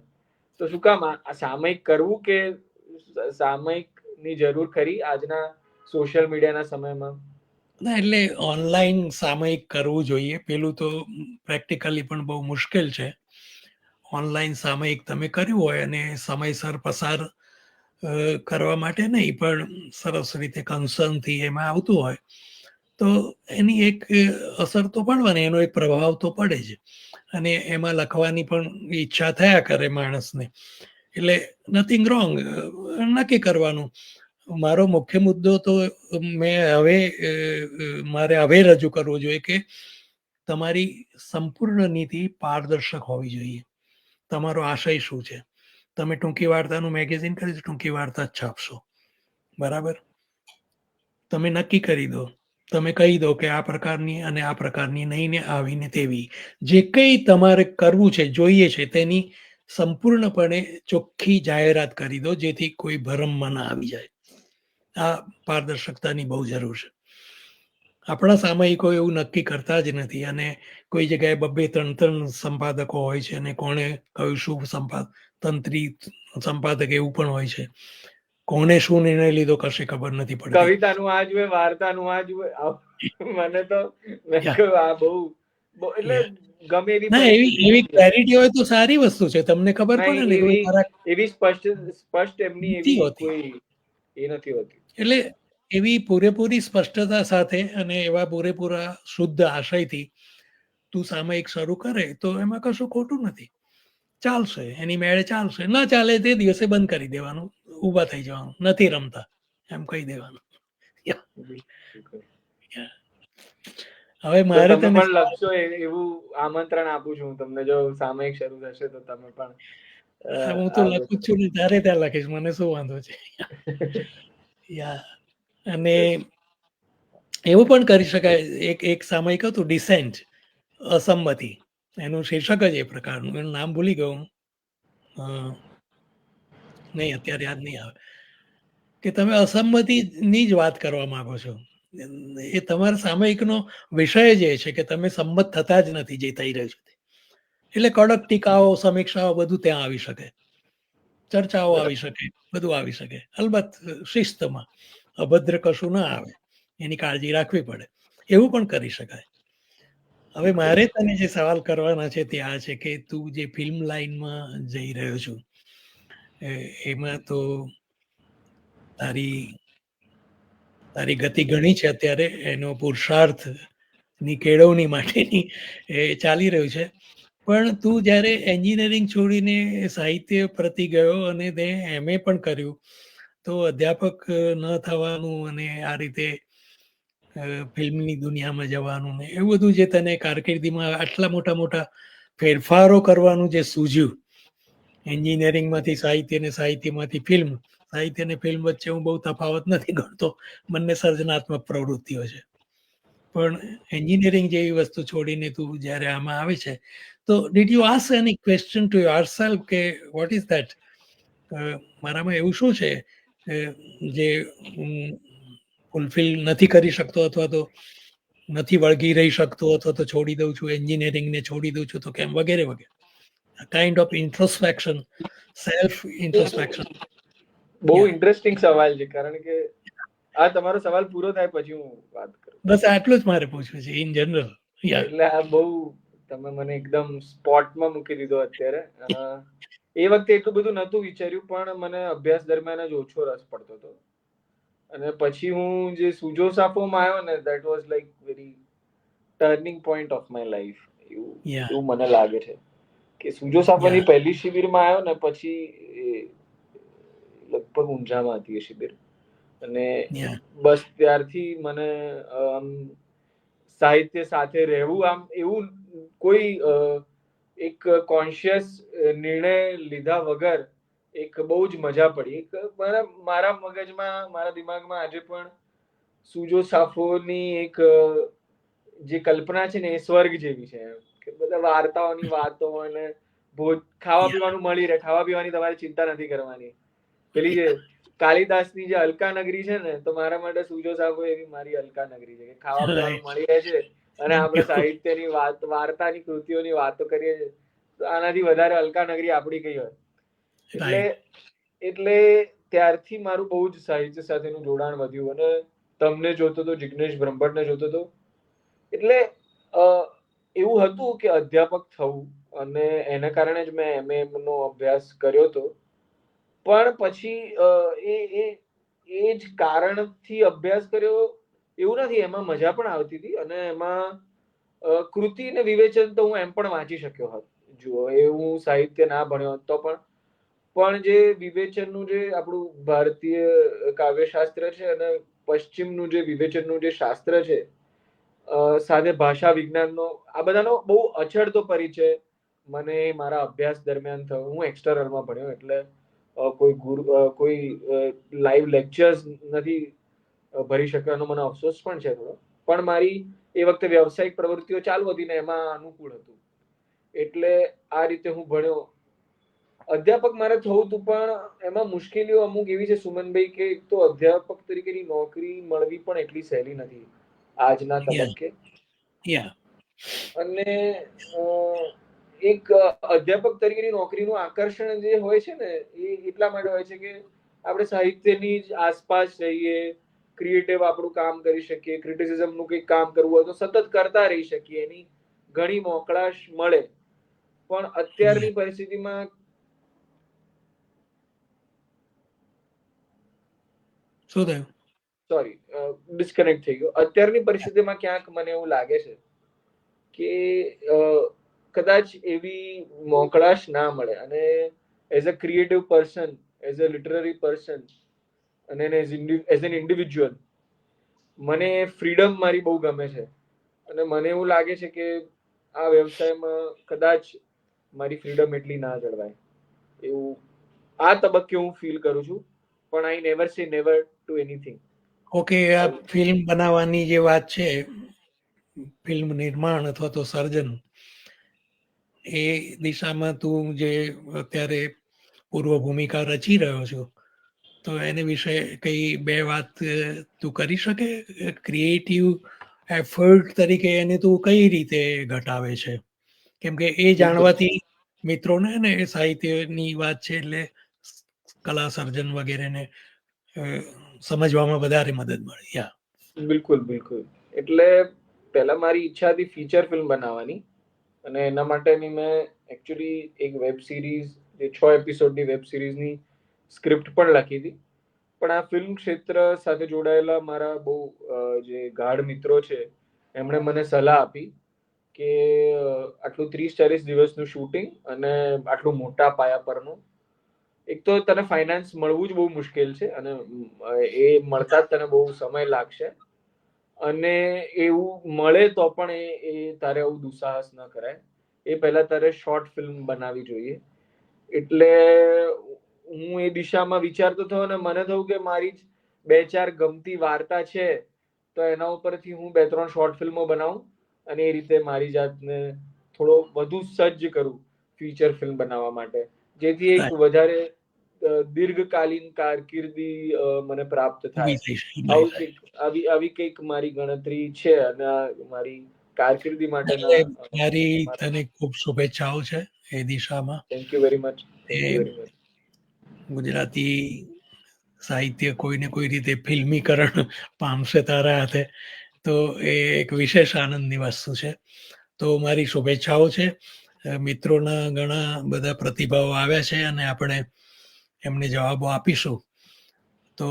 તો શું કામ આ સામયિક કરવું? કે સામયિકની જરૂર ખરી આજના સોશિયલ મીડિયાના સમયમાં? ના, એટલે ઓનલાઈન સામયિક કરવું જોઈએ. પેલું તો પ્રેક્ટિકલી પણ બહુ મુશ્કેલ છે. ઓનલાઈન સામયિક તમે કર્યું હોય અને સમયસર પસાર કરવા માટે નહીં, પણ સરસ રીતે કન્સર્નથી એમાં આવતું હોય તો એની એક અસર તો પડવાની, એનો એક પ્રભાવ તો પડે જ. અને એમાં લખવાની પણ ઈચ્છા થયા કરે માણસને. એટલે નથિંગ રોંગ, નક્કી કરવાનું. મારો મુખ્ય મુદ્દો તો મારે હવે રજૂ કરવો જોઈએ કે તમારી સંપૂર્ણ નીતિ પારદર્શક હોવી જોઈએ. તમારો આશય શું છે? તમે ટૂંકી વાર્તાનું મેગેઝિન કરી, ટૂંકી વાર્તા જ છાપશો, બરાબર? તમે નક્કી કરી દો, તમે કહી દો કે આ પ્રકારની અને આ પ્રકારની નહીં, ને આવીને તેવી, જે કંઈ તમારે કરવું છે, જોઈએ છે, તેની સંપૂર્ણપણે ચોખ્ખી જાહેરાત કરી દો, જેથી કોઈ ભરમમાં ના આવી જાય. આ પારદર્શકતાની બહુ જરૂર છે. આપણા સામયિકો એવું નક્કી કરતા જ નથી, અને કોઈ જગ્યાએ 2-3 સંપાદકો હોય છે, અને કોણે કયું શું તંત્રી સંપાદક એવું પણ હોય છે. કોણે શું નિર્ણય લીધો કશે ખબર નથી પડતી. કવિતાનું આ જોઈએ, વાર્તાનું આ જોઈએ. મને તો મેં યા કહ્યું આ બહુ એટલે યા ગમે એવી ના, એવી પરિસ્થિતિ એવી બની જાય. ક્લેરિટી હોય તો સારી વસ્તુ છે. તમને ખબર ના પડે ને કે ભાઈ એવી મારા એવી સ્પષ્ટ એમની નથી એવી હોતી. કોઈ એ નથી હોતી. એટલે એવી પૂરેપૂરી સ્પષ્ટતા સાથે અને એવા પૂરેપૂરા શુદ્ધ આશયથી તું સામયિક શરૂ કરે તો એમાં કશું ખોટું નથી. ચાલશે, એની મેળે ચાલશે. ના ચાલે તે દિવસે બંધ કરી દેવાનું, ઊભા થઈ જવાનું, નથી રમતા એમ કહી દેવાનું. બિલકુલ. હવે તો મારે તમે તને પણ લખશો એવું આમંત્રણ આપું છું તમને. જો સામયિક શરૂ થશે તો તમે પણ હું તો આ લખું જ છું ને, ત્યારે ત્યાં લખીશ, મને શું વાંધો છે. યા અને એવું પણ કરી શકાય. એક સામયિક હતું ડિસેન્ટ, અસંમતિ, એનું શીર્ષક જ એ પ્રકારનું, એનું નામ ભૂલી ગયો હું, નહીં અત્યારે યાદ નહીં આવે. કે તમે અસંમતિની જ વાત કરવા માંગો છો. એ તમારા સામયિકનો વિષય જ એ છે કે તમે સંમત થતા જ નથી જે થઈ રહ્યું છે. એટલે કડક ટીકાઓ, સમીક્ષાઓ બધું ત્યાં આવી શકે, ચર્ચાઓ આવી શકે, બધું આવી શકે. અલબત્ત શિસ્તમાં, અભદ્ર કશું ના આવે એની કાળજી રાખવી પડે. એવું પણ કરી શકાય. હવે મારે તને જે સવાલ કરવાના છે તે આ છે કે તું જે ફિલ્મ લાઈનમાં જઈ રહ્યો છું, એમાં તો તારી તારી ગતિ ઘણી છે અત્યારે. એનો પુરુષાર્થ ની કેળવણી માટેની એ ચાલી રહ્યું છે. પણ તું જ્યારે એન્જિનિયરિંગ છોડીને સાહિત્ય પ્રતિ ગયો અને તે MA પણ કર્યું, તો અધ્યાપક ન થવાનું અને આ રીતે ફિલ્મની દુનિયામાં જવાનું ને એવું બધું જે તને કારકિર્દીમાં આટલા મોટા મોટા ફેરફારો કરવાનું જે સૂઝ્યું, એન્જિનિયરિંગમાંથી સાહિત્ય ને સાહિત્યમાંથી ફિલ્મ, સાહિત્ય અને ફિલ્મ વચ્ચે હું બહુ તફાવત નથી ગણતો, બંને સર્જનાત્મક પ્રવૃત્તિઓ છે. પણ એન્જિનિયરિંગ જેવી વસ્તુ છોડીને તું જ્યારે આમાં આવે છે, તો did you ask any question to yourself કે વોટ ઇઝ ધેટ, મારામાં એવું શું છે જે હું ફૂલફિલ નથી કરી શકતો અથવા તો નથી વળગી રહી શકતો અથવા તો છોડી દઉં છું, એન્જિનિયરિંગને છોડી દઉં છું તો કેમ, વગેરે વગેરે. Kind of introspection, self introspection. બહુ ઇન્ટરેસ્ટિંગ સવાલ છે, કારણ કે આ તમારો સવાલ પૂરો થાય પછી હું વાત કરું. બસ આટલું જ મારે પૂછવું છે ઇન જનરલ. એટલે આ બહુ તમે મને એકદમ સ્પોટમાં મૂકી દીધો અત્યારે. એ વખતે એટલું બધું નહોતું વિચાર્યું, પણ મને અભ્યાસ દરમિયાન જ ઓછો રસ પડતો હતો. અને પછી હું જે સુજો સાફોમાં આવ્યો ને, that was like very turning point of my life, એવું મને લાગે છે. કે સુજો સાફોની પહેલી શિબિરમાં આવ્યો ને પછી લગભગ ઊંઝામાં હતી એ શિબિર, અને બસ ત્યારથી મને સાહિત્ય સાથે રહેવું, આમ એવું કોઈ એક કોન્શિયસ નિર્ણય લીધા વગર એક બહુ જ મજા પડી. મારા મગજમાં, મારા દિમાગમાં આજે પણ સુજો સાફોની એક જે કલ્પના છે ને એ સ્વર્ગ જેવી છે, કે બધા વાર્તાઓની વાતો અને ખાવા પીવાનું મળી રહે, ખાવા પીવાની તમારે ચિંતા નથી કરવાની. પેલી જે કાલિદાસની જે અલકા નગરી છે ને, તો મારા માટે સુજો સાફો એવી મારી અલકા નગરી છે, કે ખાવા પીવાનું મળી રહે છે અને આપણે સાહિત્યની વાર્તાની કૃતિઓની વાતો કરીએ છીએ, તો આનાથી વધારે અલકા નગરી આપણી કઈ હોય. એટલે ત્યારથી મારું બહુ જ સાહિત્ય સાથેનું જોડાણ વધ્યું, અને તમને જોતો તો, જિગ્નેશ બ્રહ્મભટ્ટને જોતો તો, એટલે એવું હતું કે અધ્યાપક થવું, અને એના કારણે જ મેં MA નો અભ્યાસ કર્યો હતો. પણ પછી એ જ કારણથી અભ્યાસ કર્યો એવું નથી, એમાં મજા પણ આવતી હતી, અને એમાં કૃતિ ને વિવેચન તો હું એમ પણ વાંચી શક્યો હોત. જુઓ, એ હું સાહિત્ય ના ભણ્યો તો પણ જે વિવેચનનું જે આપણું ભારતીય કાવ્યશાસ્ત્ર છે અને પશ્ચિમનું જે વિવેચનનું જે શાસ્ત્ર છે, સાથે ભાષા વિજ્ઞાનનો, આ બધાનો બહુ અછડતો પરિચય મને મારા અભ્યાસ દરમિયાન થયો. હું એક્સટર્નલમાં ભણ્યો, એટલે કોઈ લાઈવ લેક્ચર્સ નથી ભરી શક્યાનો મને અફસોસ પણ છે થોડો. પણ મારી એ વખતે વ્યવસાયિક પ્રવૃત્તિઓ ચાલુ હતી ને એમાં અનુકૂળ હતું, એટલે આ રીતે હું ભણ્યો. અધ્યાપક મારે થવું હતું, પણ એમાં મુશ્કેલીઓ અમુક એવી છે સુમનભાઈ, કે એક તો અધ્યાપક તરીકેની નોકરી મળવી પણ એટલી સહેલી નથી આજના તબક્કે. અને એક અધ્યાપક તરીકેની નોકરીનું આકર્ષણ જે હોય છે ને, એ એટલા માટે હોય છે કે આપણે સાહિત્યની જ આસપાસ રહીએ, ક્રિએટિવ આપણું કામ કરી શકીએ, ક્રિટિસિઝમનું કંઈક કામ કરવું હોય તો સતત કરતા રહી શકીએ, એની ઘણી મોકળાશ મળે. પણ અત્યારની પરિસ્થિતિમાં શું થયું? સોરી, ડિસ્કનેક્ટ થઈ ગયો. અત્યારની પરિસ્થિતિમાં ક્યાંક મને એવું લાગે છે કે કદાચ એવી મોકળાશ ના મળે, અને as a creative person, as a literary person, અને એઝ એન ઇન્ડિવિજ્યુઅલ મને ફ્રીડમ મારી બહુ ગમે છે, અને મને એવું લાગે છે કે આ વ્યવસાયમાં કદાચ મારી ફ્રીડમ એટલી ના જળવાય, એવું આ તબક્કે હું ફીલ કરું છું. પણ આઈ નેવર સે નેવર ટુ એનીથિંગ. ઓકે, આ ફિલ્મ બનાવવાની જે વાત છે, ફિલ્મ નિર્માણ અથવા તો સર્જન, એ દિશામાં તું જે અત્યારે પૂર્વ ભૂમિકા રચી રહ્યો છો, તો એને વિશે કઈ બે વાત તું કરી શકે? ક્રિએટિવ એફર્ટ તરીકે એને તું કઈ રીતે ઘટાવે છે? કેમ કે એ જાણવાથી મિત્રોને ને સાહિત્યની વાત છે એટલે કલા સર્જન વગેરેને સમજવામાં વધારે મદદ મળે. બિલકુલ બિલકુલ. એટલે પહેલા મારી ઈચ્છા હતી ફીચર ફિલ્મ બનાવવાની, અને એના માટેની મેં એકચ્યુઅલી એક વેબ સિરીઝ, જે 6 એપિસોડની વેબ સિરીઝની સ્ક્રિપ્ટ પણ લખી હતી. પણ આ ફિલ્મ ક્ષેત્ર સાથે જોડાયેલા મારા બહુ જે ગાઢ મિત્રો છે, એમણે મને સલાહ આપી કે આટલું 30-40 દિવસનું શૂટિંગ અને આટલું મોટા પાયા પરનું, એક તો તને ફાઇનાન્સ મળવું જ બહુ મુશ્કેલ છે અને એ મળતા જ તને બહુ સમય લાગશે, અને એવું મળે તો પણ એ તારે આવું દુસ્સાહસ ન કરાય. એ પહેલા તારે શોર્ટ ફિલ્મ બનાવવી જોઈએ. એટલે હું એ દિશામાં વિચારતો હતો અને મને થયું કે મારી જ 2-4 ગમતી વાર્તા છે તો એના ઉપરથી હું 2-3 શોર્ટ ફિલ્મો બનાવું અને એ રીતે મારી જાતને થોડો વધુ સજ્જ કરું ફીચર ફિલ્મ બનાવવા માટે, જેથી એક વધારે દીર્ઘકાલીન કારકિર્દી મને પ્રાપ્ત થાય. આવી કંઈક મારી ગણતરી છે અને મારી કારકિર્દી માટેના મારી તને ખૂબ શુભેચ્છાઓ છે એ દિશામાં. Thank you very much. Gujarati સાહિત્ય કોઈને કોઈ રીતે ફિલ્મીકરણ પામશે તારા હાથે તો એ એક વિશેષ આનંદની વસ્તુ છે. તો મારી શુભેચ્છાઓ છે. મિત્રોના ઘણા બધા પ્રતિભાવો આવ્યા છે અને આપણે એમને જવાબો આપીશું. તો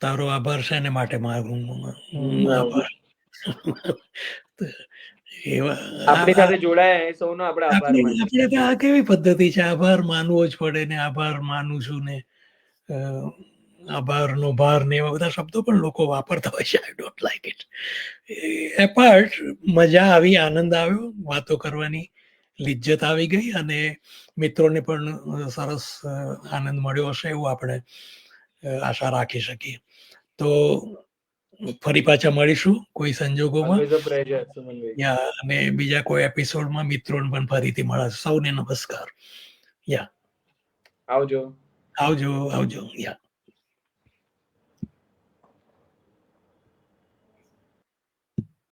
તારો આભાર છે ને માટે મારું આભાર. આપણી સાથે જોડાયા એ સૌનો આપણે આભાર માનીએ. આપણે તો આ કેવી પદ્ધતિ છે, આભાર માનવો જ પડે ને આભાર માનું છું ને આભારનો ભાર ને એવા બધા શબ્દો પણ લોકો વાપરતા હોય છે. I don't like it. Apart મજા આવી, આનંદ આવ્યો, વાતો કરવાની લિજ્જત આવી ગઈ અને મિત્રોને પણ સરસ આનંદ મળ્યો હશે એવું આપણે આશા રાખી શકીએ. તો ફરી પાછા મળીશું કોઈ સંજોગોમાં અને બીજા કોઈ એપિસોડમાં મિત્રોને પણ ફરીથી મળશે. સૌને નમસ્કાર. યા આવજો. આવજો. યા.